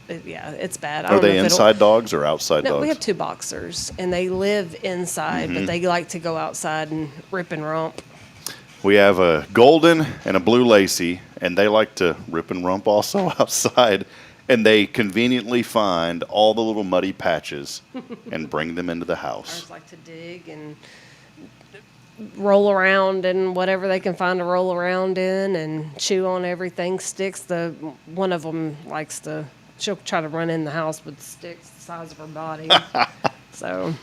it's bad. Are they inside dogs or outside dogs? No, we have 2 boxers, and they live inside, but they like to go outside and rip and romp. We have a golden and a blue Lacey, and they like to rip and rump also outside. And they conveniently find all the little muddy patches and bring them into the house. Ours like to dig and roll around in whatever they can find to roll around in and chew on everything. Sticks. One of them she'll try to run in the house with sticks the size of her body. So.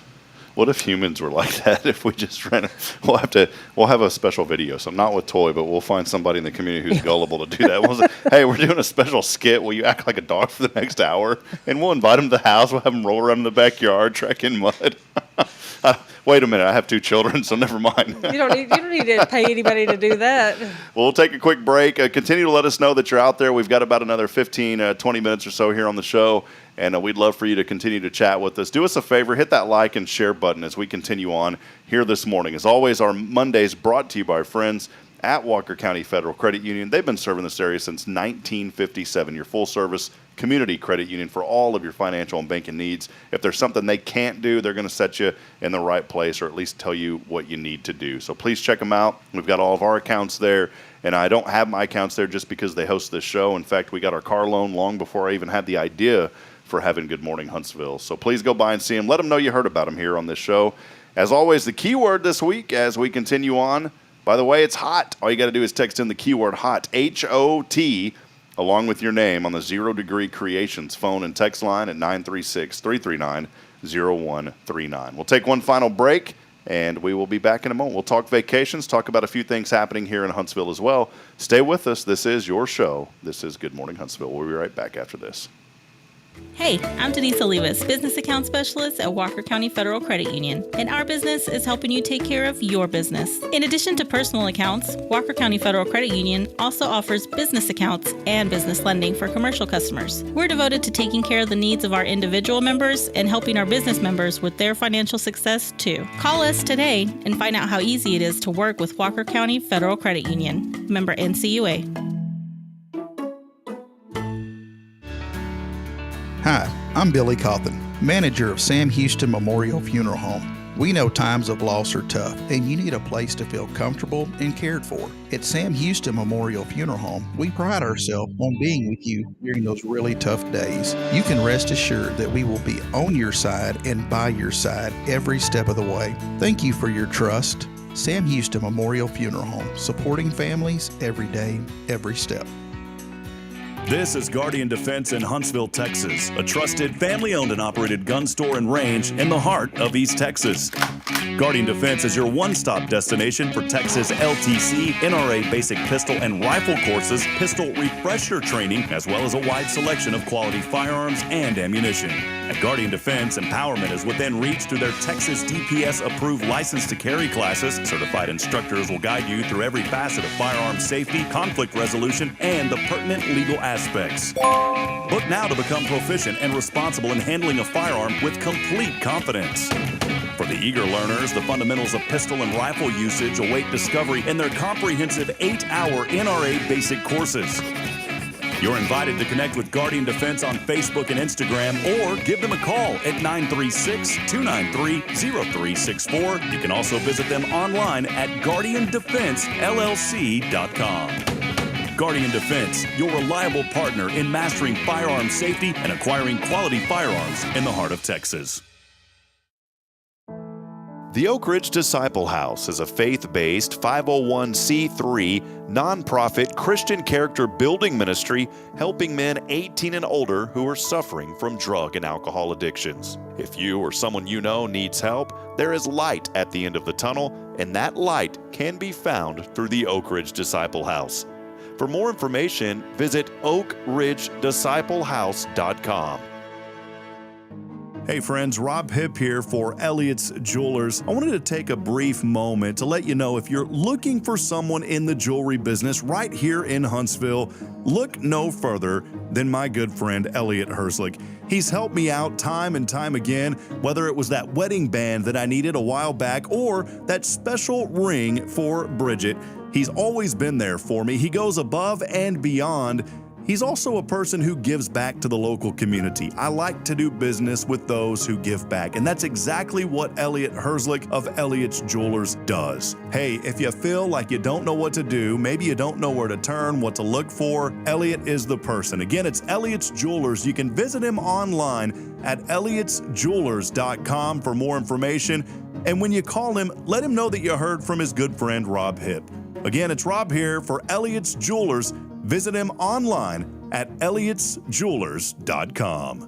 What if humans were like that? If we just ran, we'll have a special video. So not with Toy, but we'll find somebody in the community who's gullible to do that. We'll say, hey, we're doing a special skit. Will you act like a dog for the next hour? And we'll invite them to the house. We'll have them roll around in the backyard, track in mud. Wait a minute, I have 2 children, so never mind. You don't need to pay anybody to do that. Well, we'll take a quick break. Continue to let us know that you're out there. We've got about another 15, 20 minutes or so here on the show, and we'd love for you to continue to chat with us. Do us a favor, hit that like and share button as we continue on here this morning. As always, our Mondays brought to you by our friends at Walker County Federal Credit Union. They've been serving this area since 1957, your full-service community credit union for all of your financial and banking needs. If there's something they can't do, they're going to set you in the right place, or at least tell you what you need to do. So please check them out. We've got all of our accounts there, and I don't have my accounts there just because they host this show. In fact, we got our car loan long before I even had the idea for having Good Morning Huntsville. So please go by and see them. Let them know you heard about them here on this show. As always, the keyword this week as we continue on, by the way, it's hot. All you got to do is text in the keyword HOT, H-O-T, along with your name on the 0 Degree Creations phone and text line at 936-339-0139. We'll take one final break, and we will be back in a moment. We'll talk vacations, talk about a few things happening here in Huntsville as well. Stay with us. This is your show. This is Good Morning Huntsville. We'll be right back after this. Hey, I'm Denise Olivas, Business Account Specialist at Walker County Federal Credit Union, and our business is helping you take care of your business. In addition to personal accounts, Walker County Federal Credit Union also offers business accounts and business lending for commercial customers. We're devoted to taking care of the needs of our individual members and helping our business members with their financial success too. Call us today and find out how easy it is to work with Walker County Federal Credit Union. Member NCUA. Hi, I'm Billy Cawthon, manager of Sam Houston Memorial Funeral Home. We know times of loss are tough, and you need a place to feel comfortable and cared for. At Sam Houston Memorial Funeral Home, we pride ourselves on being with you during those really tough days. You can rest assured that we will be on your side and by your side every step of the way. Thank you for your trust. Sam Houston Memorial Funeral Home, supporting families every day, every step. This is Guardian Defense in Huntsville, Texas, a trusted family-owned and operated gun store and range in the heart of East Texas. Guardian Defense is your one-stop destination for Texas LTC, NRA basic pistol and rifle courses, pistol refresher training, as well as a wide selection of quality firearms and ammunition. At Guardian Defense, empowerment is within reach through their Texas DPS-approved license to carry classes. Certified instructors will guide you through every facet of firearm safety, conflict resolution, and the pertinent legal aspects. Book now to become proficient and responsible in handling a firearm with complete confidence. For the eager learners, the fundamentals of pistol and rifle usage await discovery in their comprehensive 8-hour NRA basic courses. You're invited to connect with Guardian Defense on Facebook and Instagram, or give them a call at 936-293-0364. You can also visit them online at guardiandefensellc.com. Guardian Defense, your reliable partner in mastering firearm safety and acquiring quality firearms in the heart of Texas. The Oak Ridge Disciple House is a faith-based 501c3 nonprofit Christian character building ministry helping men 18 and older who are suffering from drug and alcohol addictions. If you or someone you know needs help, there is light at the end of the tunnel, and that light can be found through the Oak Ridge Disciple House. For more information, visit oakridgedisciplehouse.com. Hey friends, Rob Hipp here for Elliott's Jewelers. I wanted to take a brief moment to let you know if you're looking for someone in the jewelry business right here in Huntsville, look no further than my good friend Elliott Herslick. He's helped me out time and time again, whether it was that wedding band that I needed a while back or that special ring for Bridget. He's always been there for me. He goes above and beyond. He's also a person who gives back to the local community. I like to do business with those who give back, and that's exactly what Elliott Herslick of Elliott's Jewelers does. Hey, if you feel like you don't know what to do, maybe you don't know where to turn, what to look for, Elliott is the person. Again, it's Elliott's Jewelers. You can visit him online at elliotsjewelers.com for more information. And when you call him, let him know that you heard from his good friend Rob Hipp. Again, it's Rob here for Elliott's Jewelers. Visit him online at elliotsjewelers.com.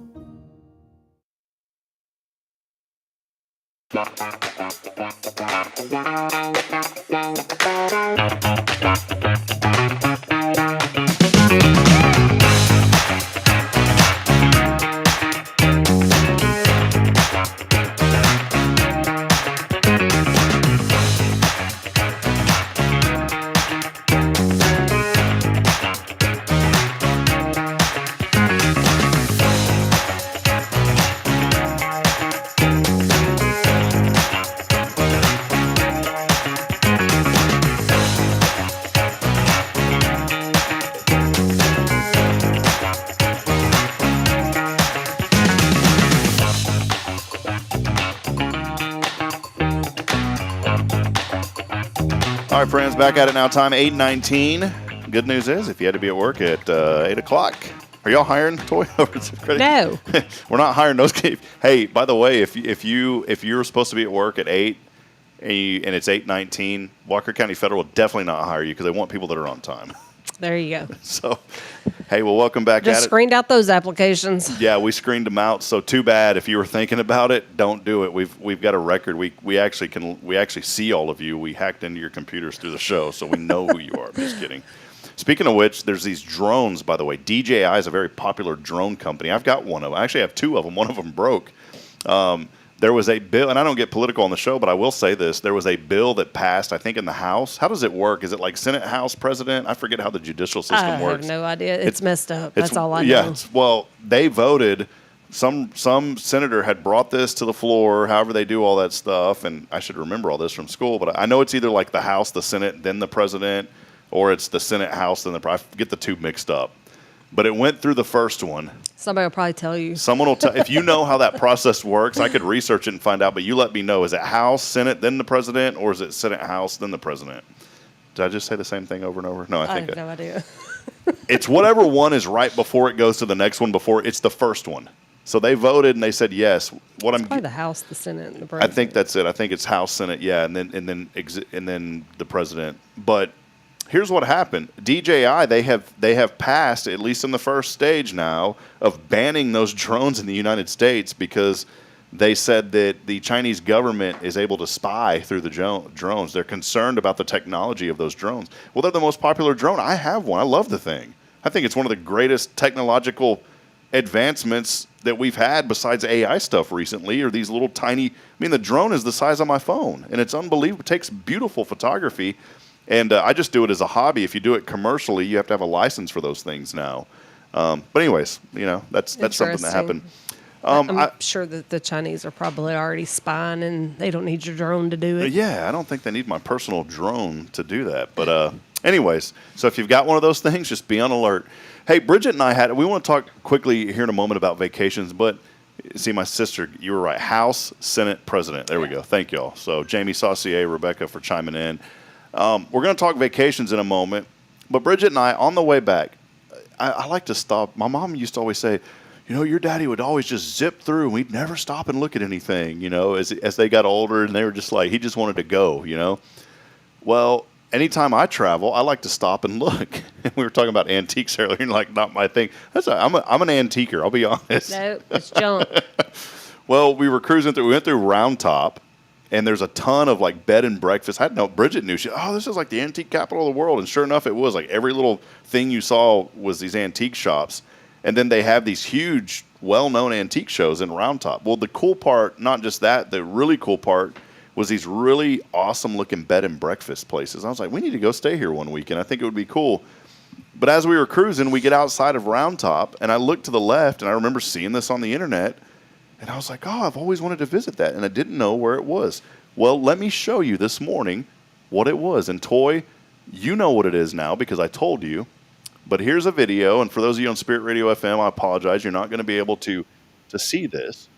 All right, friends, back at it now. Time 8:19. Good news is, if you had to be at work at 8 o'clock, are y'all hiring Toi? No. We're not hiring those kids. Hey, by the way, if you're supposed to be at work at 8 and it's 8:19, Walker County Federal will definitely not hire you because they want people that are on time. There you go. So, hey, well, welcome back Just at it. screened out those applications. Yeah, we screened them out. So too bad if you were thinking about it, don't do it. We've got a record. We actually see all of you. We hacked into your computers through the show, so we know who you are. I'm just kidding. Speaking of which, there's these drones, by the way. DJI is a very popular drone company. I've got one of them. I actually have two of them. One of them broke. There was a bill, and I don't get political on the show, but I will say this. There was a bill that passed, I think, in the House. How does it work? Is it like Senate, House, President? I forget how the judicial system works. I have no idea. It's messed up. That's all I know. Yeah, well, they voted. Some senator had brought this to the floor, however they do all that stuff, and I should remember all this from school, but I know it's either like the House, the Senate, then the President, or it's the Senate, House, then the President. I get the two mixed up. But it went through the first one. Somebody will probably tell you. Someone will tell. If you know how that process works, I could research it and find out. But you let me know. Is it House, Senate, then the president, or is it Senate, House, then the president? Did I just say the same thing over and over? No, I think have no idea. it's whatever one is right before it goes to the next one. Before it's the first one. So they voted and they said yes. It's probably the House, the Senate, and the I president. think that's it. I think it's House, Senate, yeah, and then the president. But here's what happened. DJI, they have passed, at least in the first stage now, of banning those drones in the United States because they said that the Chinese government is able to spy through the drones. They're concerned about the technology of those drones. Well, they're the most popular drone. I have one. I love the thing. I think it's one of the greatest technological advancements that we've had besides AI stuff recently, or these little tiny, the drone is the size of my phone, and it's unbelievable. It takes beautiful photography, and I just do it as a hobby. If you do it commercially, you have to have a license for those things now. But anyways, that's something that happened. I'm sure that the Chinese are probably already spying, and they don't need your drone to do it. Yeah, I don't think they need my personal drone to do that. But anyways, so if you've got one of those things, just be on alert. Hey, Bridget and I we want to talk quickly here in a moment about vacations, but see, my sister, you were right. House, Senate, President. There we go. Thank y'all. So Jamie Saucier, Rebecca for chiming in. We're going to talk vacations in a moment, but Bridget and I, on the way back, I like to stop. My mom used to always say, your daddy would always just zip through, and we'd never stop and look at anything, as they got older, and they were just like, he just wanted to go, Well, anytime I travel, I like to stop and look. We were talking about antiques earlier, and not my thing. I'm an antiquer, I'll be honest. No, it's junk. Well, we were cruising through. We went through Round Top, and there's a ton of bed and breakfast. Bridget knew. This is like the antique capital of the world, and sure enough, it was. Every little thing you saw was these antique shops, and then they have these huge, well-known antique shows in Round Top. Well, the cool part, not just that, the really cool part was these really awesome-looking bed and breakfast places. I was like, we need to go stay here one weekend. I think it would be cool. But as we were cruising, we get outside of Round Top, and I looked to the left, and I remember seeing this on the internet, and I was like, I've always wanted to visit that, and I didn't know where it was. Well, let me show you this morning what it was. And Toy, you know what it is now because I told you. But here's a video, and for those of you on Spirit Radio FM, I apologize. You're not going to be able to see this.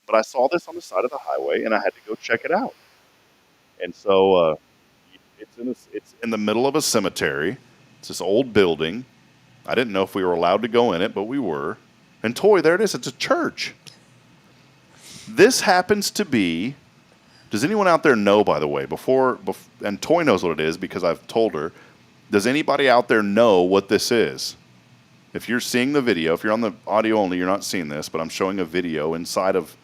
But I saw this on the side of the highway, and I had to go check it out. And so it's in the middle of a cemetery. It's this old building. I didn't know if we were allowed to go in it, but we were. And Toy, there it is. It's a church. This happens to be, does anyone out there know, by the way, and Toy knows what it is because I've told her, does anybody out there know what this is? If you're seeing the video, if you're on the audio only, you're not seeing this, but I'm showing a video inside of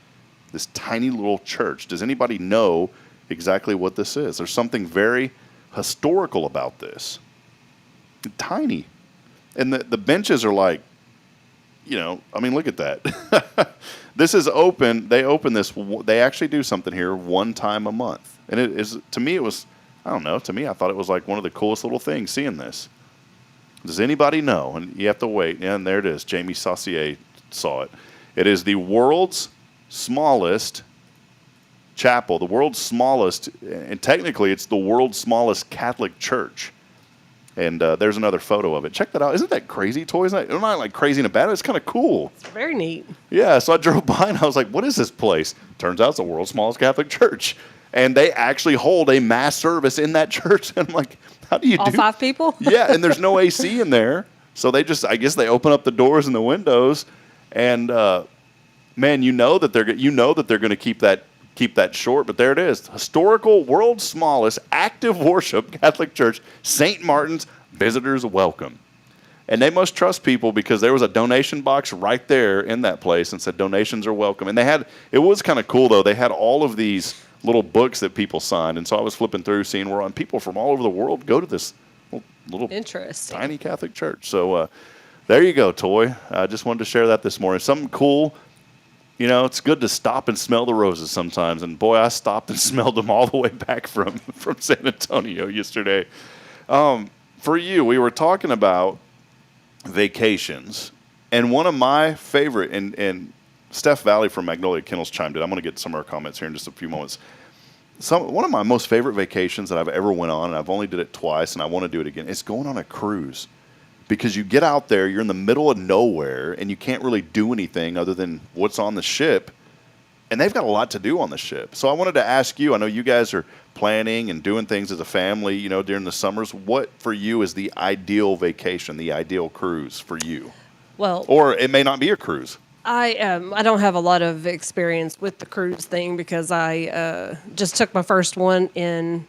this tiny little church. Does anybody know exactly what this is? There's something very historical about this. Tiny. And the benches are look at that. This is open. They open this. They actually do something here one time a month. And it is, to me, I thought it was like one of the coolest little things seeing this. Does anybody know? And you have to wait. And there it is. Jamie Saucier saw it. It is the world's smallest chapel, the world's smallest, and technically it's the world's smallest Catholic church. And there's another photo of it. Check that out. Isn't that crazy, Toy? It's not like crazy in a bad way. It's kind of cool. It's very neat. Yeah, so I drove by and I was like, what is this place? Turns out it's the world's smallest Catholic church. And they actually hold a mass service in that church. And I'm like, how do you All 5 people? Yeah, and there's no AC in there. So I guess they open up the doors and the windows. And, man, you know that they're going to keep that short, but there it is. Historical, world's smallest, active worship Catholic church, St. Martin's, visitors welcome. And they must trust people because there was a donation box right there in that place and said donations are welcome. And it was kind of cool, though. They had all of these little books that people signed. And so I was flipping through, seeing people from all over the world go to this little tiny Catholic church. So there you go, Toy. I just wanted to share that this morning. Something cool. It's good to stop and smell the roses sometimes. And, boy, I stopped and smelled them all the way back from San Antonio yesterday. For you, we were talking about vacations. And one of my favorite, and Steph Valley from Magnolia Kennels chimed in. I'm going to get some of her comments here in just a few moments. One of my most favorite vacations that I've ever went on, and I've only did it twice, and I want to do it again, is going on a cruise. because you get out there, you're in the middle of nowhere, and you can't really do anything other than what's on the ship. And they've got a lot to do on the ship. So I wanted to ask you, I know you guys are planning and doing things as a family, you know, during the summers. What for you is the ideal vacation, the ideal cruise for you? Well, or it may not be a cruise. I don't have a lot of experience with the cruise thing because I just took my first one in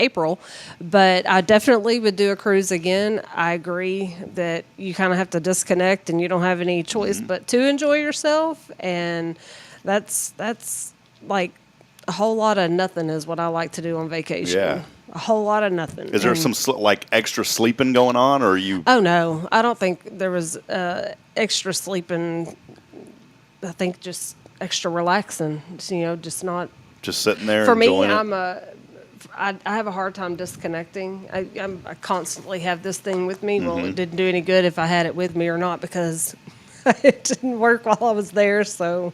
April, but I definitely would do a cruise again. I agree that you kind of have to disconnect and you don't have any choice but to enjoy yourself, and that's like a whole lot of nothing is what I like to do on vacation. Yeah. A whole lot of nothing. Is there some like extra sleeping going on, or are you? Oh no, I don't think there was extra sleeping. I think just extra relaxing. You know, just not. Just sitting there. For me, enjoying I have a hard time disconnecting. I constantly have this thing with me. Well, it didn't do any good if I had it with me or not because it didn't work while I was there. So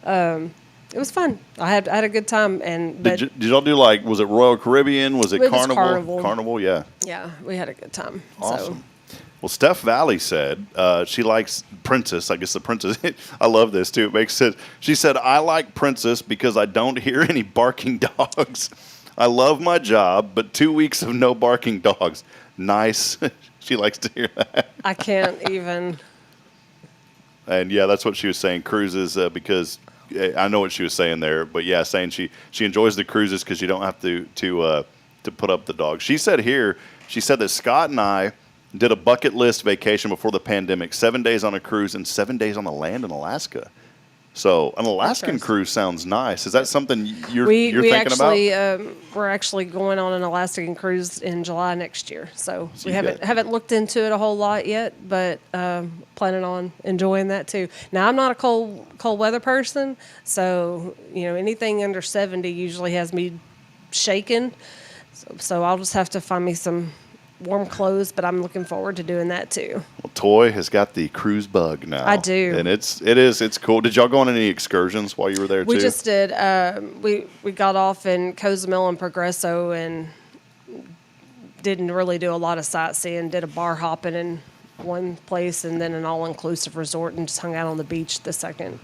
it was fun. I had a good time. And did y'all do like? Was it Royal Caribbean? Was it Carnival? Carnival. Carnival, yeah. Yeah, we had a good time. Awesome. So. Well, Steph Valley said she likes Princess. I guess the Princess. I love this too. It makes sense. She said, "I like Princess because I don't hear any barking dogs. I love my job, but 2 weeks of no barking dogs. Nice." She likes to hear that. I can't even. And yeah, that's what she was saying. Cruises because I know what she was saying there, but yeah, saying she enjoys the cruises because you don't have to put up the dogs. She said that Scott and I did a bucket list vacation before the pandemic, 7 days on a cruise and 7 days on the land in Alaska. So an Alaskan cruise sounds nice. Is that something you're thinking about? We're actually going on an Alaskan cruise in July next year. So we haven't looked into it a whole lot yet, but planning on enjoying that too. Now I'm not a cold weather person, so you know anything under 70 usually has me shaking. So I'll just have to find me some warm clothes, but I'm looking forward to doing that too. Well, Toi has got the cruise bug now. I do, and it's cool. Did y'all go on any excursions while you were there too? We just did. We got off in Cozumel and Progreso and didn't really do a lot of sightseeing. Did a bar hopping in one place and then an all-inclusive resort and just hung out on the beach the second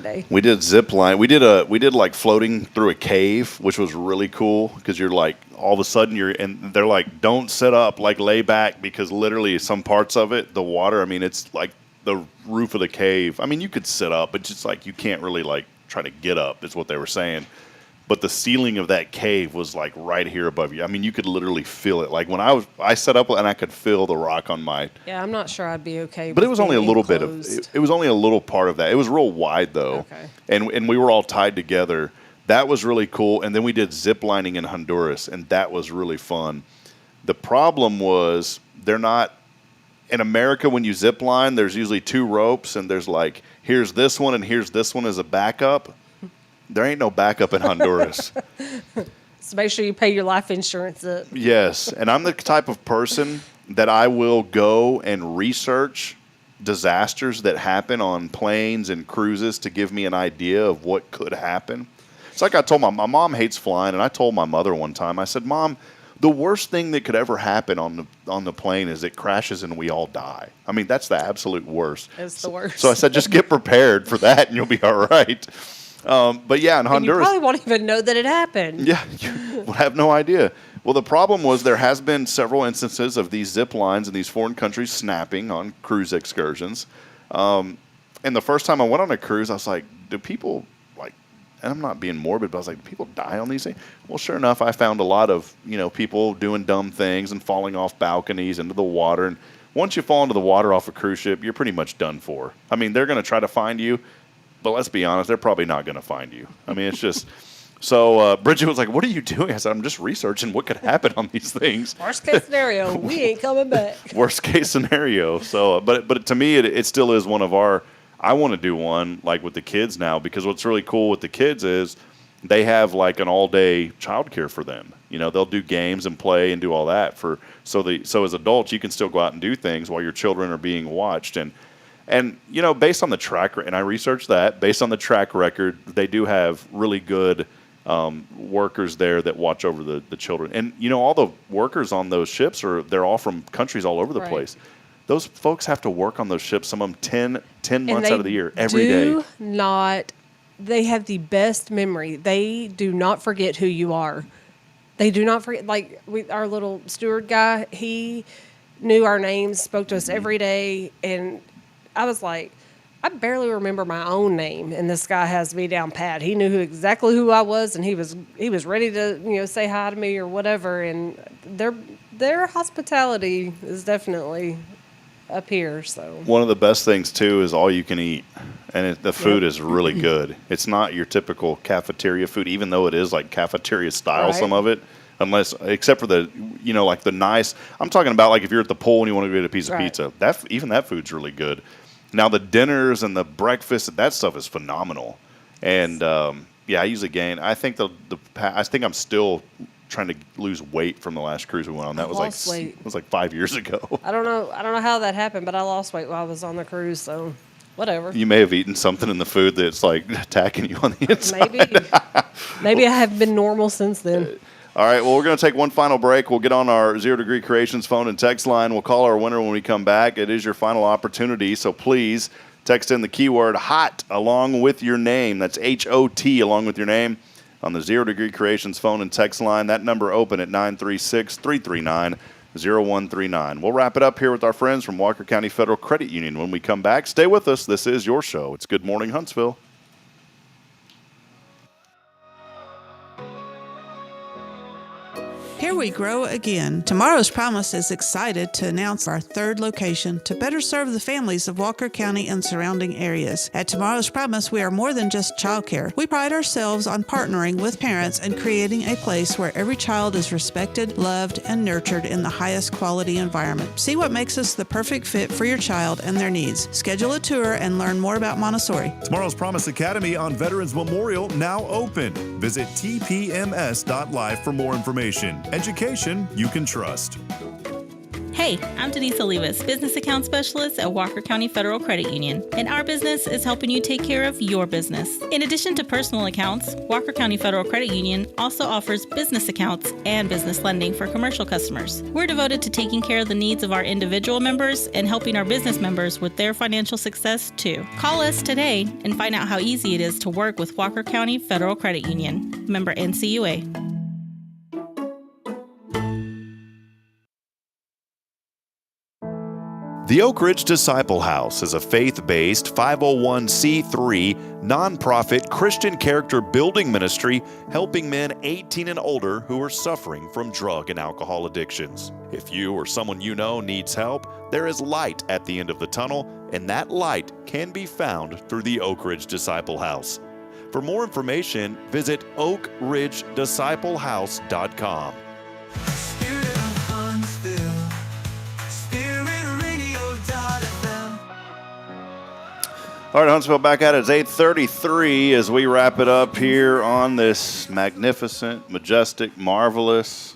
day. We did zip line. We did like floating through a cave, which was really cool because you're like all of a sudden and they're like, don't sit up, like lay back, because literally some parts of it, the water, I mean, it's like the roof of the cave. I mean, you could sit up, but just like you can't really like try to get up is what they were saying. But the ceiling of that cave was like right here above you. I mean, you could literally feel it. Like when I sat up and I could feel the rock on my. Yeah, I'm not sure I'd be okay. But it was only a little bit of. It was only a little part of that. It was real wide though. Okay. And we were all tied together. That was really cool. And then we did zip lining in Honduras, and that was really fun. The problem was they're not in America. When you zip line, there's usually 2 ropes, and there's like here's this one and here's this one as a backup. There ain't no backup in Honduras. So make sure you pay your life insurance up. Yes, and I'm the type of person that I will go and research disasters that happen on planes and cruises to give me an idea of what could happen. It's like I told my mom hates flying, and I told my mother one time, I said, Mom, the worst thing that could ever happen on the plane is it crashes and we all die. I mean, that's the absolute worst. It's the worst. So I said, just get prepared for that, and you'll be all right. But yeah, in Honduras, you probably won't even know that it happened. Yeah, you will have no idea. Well, the problem was there has been several instances of these zip lines in these foreign countries snapping on cruise excursions. And the first time I went on a cruise, I was like, do people like? And I'm not being morbid, but I was like, do people die on these things? Well, sure enough, I found a lot of people doing dumb things and falling off balconies into the water. And once you fall into the water off a cruise ship, you're pretty much done for. I mean, they're going to try to find you. But let's be honest, they're probably not going to find you. I mean, it's just so. Bridget was like, "What are you doing?" I said, "I'm just researching what could happen on these things." Worst case scenario, we ain't coming back. Worst case scenario. So, but to me, it still is one of our. I want to do one like with the kids now, because what's really cool with the kids is they have like an all-day childcare for them. They'll do games and play and do all that so as adults you can still go out and do things while your children are being watched. And based on the track, and I researched that, based on the track record, they do have really good workers there that watch over the children. And, all the workers on those ships, they're all from countries all over the place. Those folks have to work on those ships, some of them 10 months out of the year, every day. They have the best memory. They do not forget who you are. They do not forget. Like our little steward guy, he knew our names, spoke to us every day. And I was like, I barely remember my own name, and this guy has me down pat. He knew exactly who I was, and he was ready to say hi to me or whatever. And their hospitality is definitely up here. So one of the best things too is all you can eat, and the food is really good. It's not your typical cafeteria food, even though it is like cafeteria style. Right. Some of it, except for the like the nice. I'm talking about like if you're at the pool and you want to get a piece of pizza. That food's really good. Now the dinners and the breakfast, that stuff is phenomenal. And I usually gain. I think I think I'm still trying to lose weight from the last cruise we went on. That was like 5 years ago. I don't know how that happened, but I lost weight while I was on the cruise, so whatever. You may have eaten something in the food that's like attacking you on the inside. Maybe I have been normal since then. All right, well, we're going to take one final break. We'll get on our 0 Degree Creations phone and text line. We'll call our winner when we come back. It is your final opportunity, so please text in the keyword HOT along with your name. That's HOT along with your name on the 0 Degree Creations phone and text line. That number open at 936-339-0139. We'll wrap it up here with our friends from Walker County Federal Credit Union. When we come back, stay with us. This is your show. It's Good Morning Huntsville. Here we grow again. Tomorrow's Promise is excited to announce our third location to better serve the families of Walker County and surrounding areas. At Tomorrow's Promise, we are more than just childcare. We pride ourselves on partnering with parents and creating a place where every child is respected, loved, and nurtured in the highest quality environment. See what makes us the perfect fit for your child and their needs. Schedule a tour and learn more about Montessori. Tomorrow's Promise Academy on Veterans Memorial now open. Visit tpms.live for more information. Education you can trust. Hey, I'm Denise Olivas, Business Account Specialist at Walker County Federal Credit Union, and our business is helping you take care of your business. In addition to personal accounts, Walker County Federal Credit Union also offers business accounts and business lending for commercial customers. We're devoted to taking care of the needs of our individual members and helping our business members with their financial success too. Call us today and find out how easy it is to work with Walker County Federal Credit Union. Member NCUA. The Oak Ridge Disciple House is a faith-based 501c3 nonprofit Christian character building ministry helping men 18 and older who are suffering from drug and alcohol addictions. If you or someone you know needs help, there is light at the end of the tunnel, and that light can be found through the Oak Ridge Disciple House. For more information, visit oakridgedisciplehouse.com. All right, Huntsville, back at it. It's 8:33 as we wrap it up here on this magnificent, majestic, marvelous,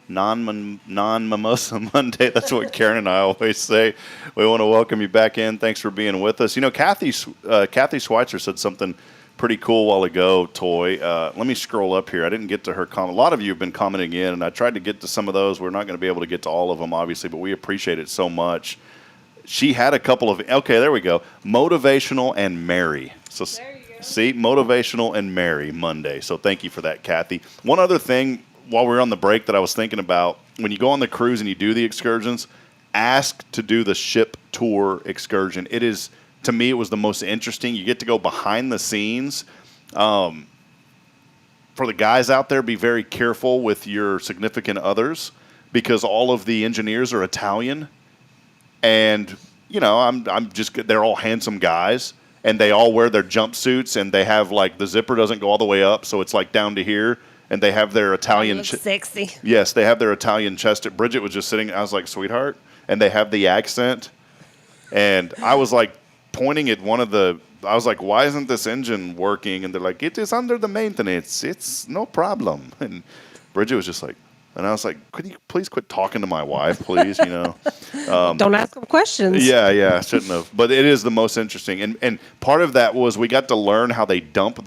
non-mimosa Monday. That's what Karen and I always say. We want to welcome you back in. Thanks for being with us. Kathy Schweitzer said something pretty cool a while ago, Toy. Let me scroll up here. I didn't get to her comment. A lot of you have been commenting in, and I tried to get to some of those. We're not going to be able to get to all of them, obviously, but we appreciate it so much. She had a couple of, okay, there we go. Motivational and merry. So see, motivational and merry Monday. So thank you for that, Kathy. One other thing while we were on the break that I was thinking about, when you go on the cruise and you do the excursions, ask to do the ship tour excursion. It is, to me, it was the most interesting. You get to go behind the scenes. For the guys out there, be very careful with your significant others because all of the engineers are Italian. And, they're all handsome guys, and they all wear their jumpsuits, and they have, the zipper doesn't go all the way up, so it's, down to here, and they have their Italian... sexy. Yes, they have their Italian chest. Bridget was just sitting, I was like, sweetheart, and they have the accent, and I was, pointing at one of the... I was like, why isn't this engine working? And they're like, it is under the maintenance. It's no problem. And Bridget was just like, And I was like, could you please quit talking to my wife, please? Don't ask them questions. Yeah, shouldn't have. But it is the most interesting. And part of that was we got to learn how they dump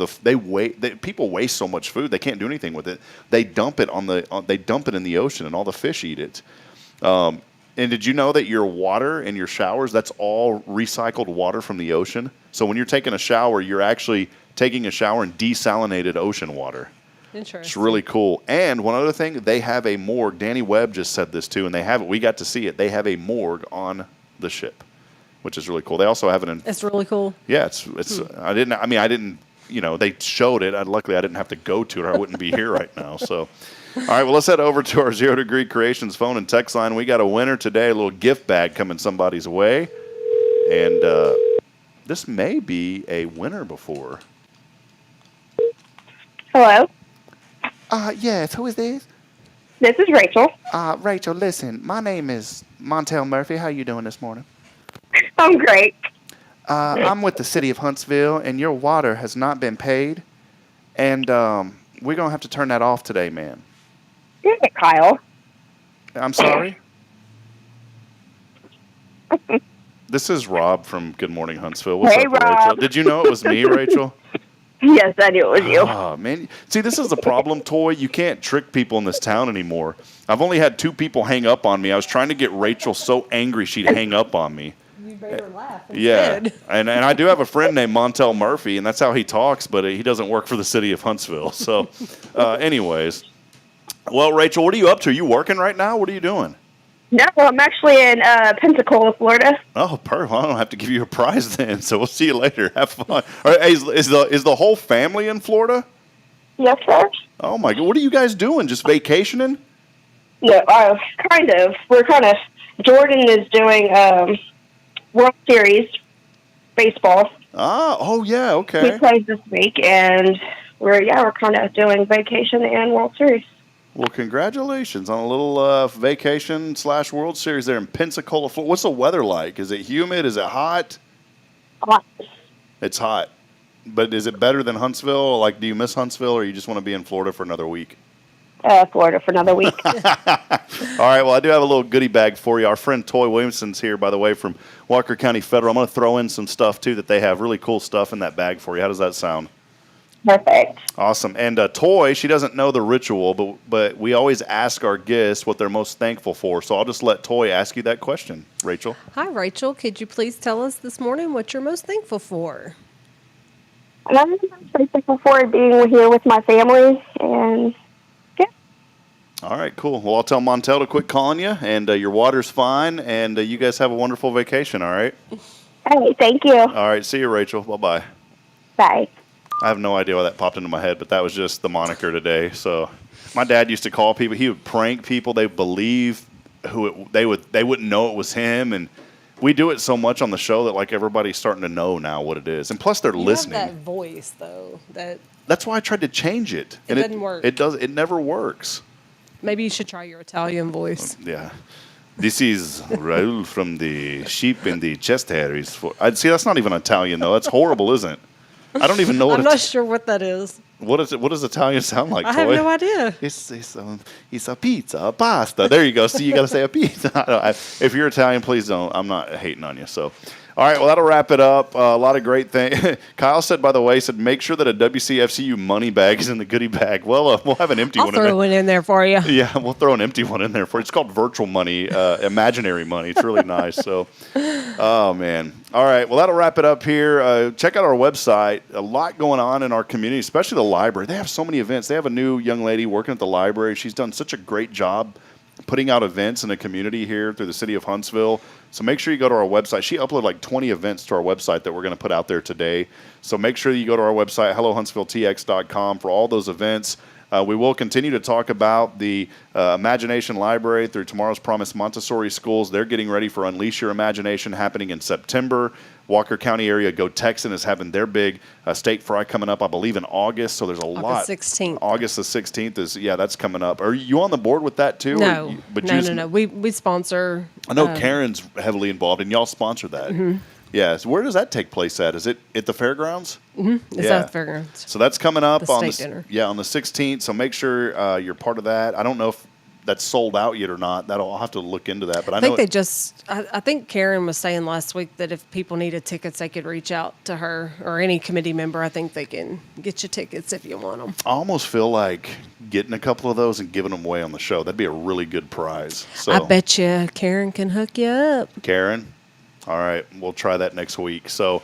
people waste so much food, they can't do anything with it. They dump it they dump it in the ocean, and all the fish eat it. And did you know that your water and your showers, that's all recycled water from the ocean? So when you're taking a shower, you're actually taking a shower in desalinated ocean water. Interesting. It's really cool. And one other thing, they have a morgue. Danny Webb just said this too, and they have it. We got to see it. They have a morgue on the ship, which is really cool. They also have it in. It's really cool. Yeah, it's. I didn't. They showed it. Luckily, I didn't have to go to it, or I wouldn't be here right now. So, all right. Well, let's head over to our 0 Degree Creations phone and text line. We got a winner today. A little gift bag coming somebody's way, and this may be a winner before. Hello. Yes, who is this? This is Rachel. Rachel, listen, my name is Montel Murphy. How you doing this morning? I'm great. I'm with the city of Huntsville, and your water has not been paid, and we're going to have to turn that off today, man. Damn it, Kyle. I'm sorry? This is Rob from Good Morning Huntsville. What's Hey, up, Rob. Rachel? Did you know it was me, Rachel? Yes, I knew it was you. Oh, man. See, this is the problem, Toy. You can't trick people in this town anymore. I've only had 2 people hang up on me. I was trying to get Rachel so angry she'd hang up on me. You made her laugh. Yeah, and I do have a friend named Montel Murphy, and that's how he talks, but he doesn't work for the city of Huntsville. So, anyways. Well, Rachel, what are you up to? Are you working right now? What are you doing? No, I'm actually in Pensacola, Florida. Oh, perfect. Well, I don't have to give you a prize then, so we'll see you later. Have fun. All right, hey, is the whole family in Florida? Yes, sir. Oh, my God. What are you guys doing? Just vacationing? No, kind of. Jordan is doing World Series baseball. Oh, yeah, okay. He plays this week, and we're kind of doing vacation and World Series. Well, congratulations on a little vacation / World Series there in Pensacola, Florida. What's the weather like? Is it humid? Is it hot? Hot. It's hot. But is it better than Huntsville? Like, do you miss Huntsville, or you just want to be in Florida for another week? Florida for another week. All right, well, I do have a little goodie bag for you. Our friend Toi Williamson's here, by the way, from Walker County Federal. I'm going to throw in some stuff, too, that they have. Really cool stuff in that bag for you. How does that sound? Perfect. Awesome. And Toi, she doesn't know the ritual, but we always ask our guests what they're most thankful for. So I'll just let Toi ask you that question, Rachel. Hi, Rachel. Could you please tell us this morning what you're most thankful for? I'm pretty thankful for being here with my family, and All right, cool. Well, I'll tell Montel to quit calling you, and your water's fine, and you guys have a wonderful vacation, all right? Hey, thank you. All right, see you, Rachel. Bye-bye. Bye. I have no idea why that popped into my head, but that was just the moniker today. So my dad used to call people. He would prank people. They believe they wouldn't know it was him, and we do it so much on the show that like everybody's starting to know now what it is. And plus, they're listening. Have that voice though. That's why I tried to change it. It doesn't work. It never works. Maybe you should try your Italian voice. Yeah. This is Raul from the sheep in the chest hair. See, that's not even Italian though. That's horrible, isn't it? I don't even know what I'm not sure what that is. What is it? What does Italian sound like? I have no idea. It's a pizza, a pasta. There you go. See, you got to say a pizza. If you're Italian, please don't. I'm not hating on you. So, all right. Well, that'll wrap it up. A lot of great things. Kyle said, by the way, make sure that a WCFCU money bag is in the goodie bag. Well, we'll have an empty one in there. I'll throw one in there for you. Yeah, we'll throw an empty one in there for you. It's called virtual money, imaginary money. It's really nice. So, oh, man. All right. Well, that'll wrap it up here. Check out our website. A lot going on in our community, especially the library. They have so many events. They have a new young lady working at the library. She's done such a great job putting out events in the community here through the city of Huntsville. So make sure you go to our website. She uploaded like 20 events to our website that we're going to put out there today. So make sure you go to our website, hellohuntsvilletx.com, for all those events. We will continue to talk about the Imagination Library through Tomorrow's Promise Montessori Schools. They're getting ready for Unleash Your Imagination happening in September. Walker County area Go Texan is having their big state fry coming up, I believe, in August. So there's a lot. August 16th. August the 16th is, that's coming up. Are you on the board with that too? No, no. We sponsor. I know Karen's heavily involved, and y'all sponsor that. Mm-hmm. Yeah. So where does that take place at? Is it at the fairgrounds? Mm-hmm. It's at the fairgrounds. So that's coming up the on state dinner. On the 16th. So make sure you're part of that. I don't know if that's sold out yet or not. I'll have to look into that. But I think I think Karen was saying last week that if people needed tickets, they could reach out to her or any committee member. I think they can get you tickets if you want them. I almost feel like getting a couple of those and giving them away on the show. That'd be a really good prize. So I bet you Karen can hook you up. Karen, all right, we'll try that next week. So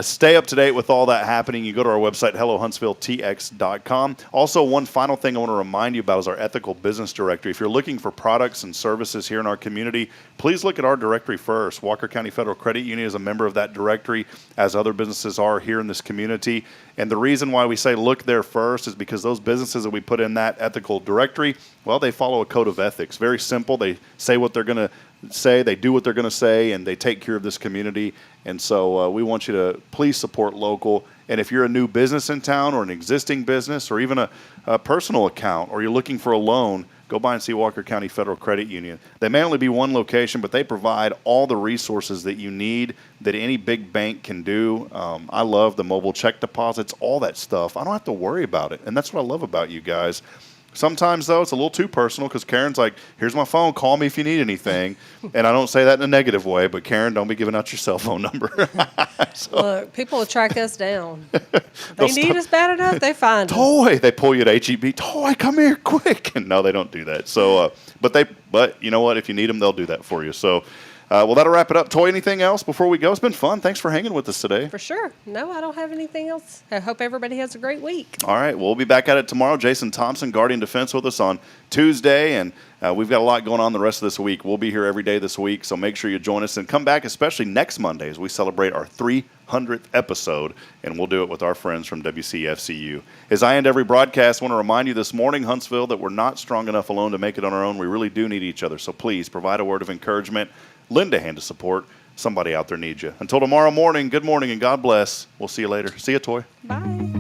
stay up to date with all that happening. You go to our website, hellohuntsvilletx.com. Also, one final thing I want to remind you about is our ethical business directory. If you're looking for products and services here in our community, please look at our directory first. Walker County Federal Credit Union is a member of that directory, as other businesses are here in this community. And the reason why we say look there first is because those businesses that we put in that ethical directory, well, they follow a code of ethics. Very simple. They say what they're going to say, they do what they're going to say, and they take care of this community. And so we want you to please support local. And if you're a new business in town or an existing business or even a personal account, or you're looking for a loan, go by and see Walker County Federal Credit Union. They may only be one location, but they provide all the resources that you need that any big bank can do. I love the mobile check deposits, all that stuff. I don't have to worry about it. And that's what I love about you guys. Sometimes, though, it's a little too personal because Karen's like, here's my phone, call me if you need anything. And I don't say that in a negative way, but Karen, don't be giving out your cell phone number. Look, people will track us down. They need us bad enough, they find us. Toy, they pull you at HEB. Toy, come here quick. And no, they don't do that. So, but you know what? If you need them, they'll do that for you. So, well, that'll wrap it up. Toy, anything else before we go? It's been fun. Thanks for hanging with us today. For sure. No, I don't have anything else. I hope everybody has a great week. All right. We'll be back at it tomorrow. Jason Thompson, Guardian Defense, with us on Tuesday. And we've got a lot going on the rest of this week. We'll be here every day this week, so make sure you join us. And come back, especially next Monday, as we celebrate our 300th episode. And we'll do it with our friends from WCFCU. As I end every broadcast, I want to remind you this morning, Huntsville, that we're not strong enough alone to make it on our own. We really do need each other. So please provide a word of encouragement. Lend a hand of support. Somebody out there needs you. Until tomorrow morning, good morning and God bless. We'll see you later. See you, Toy. Bye.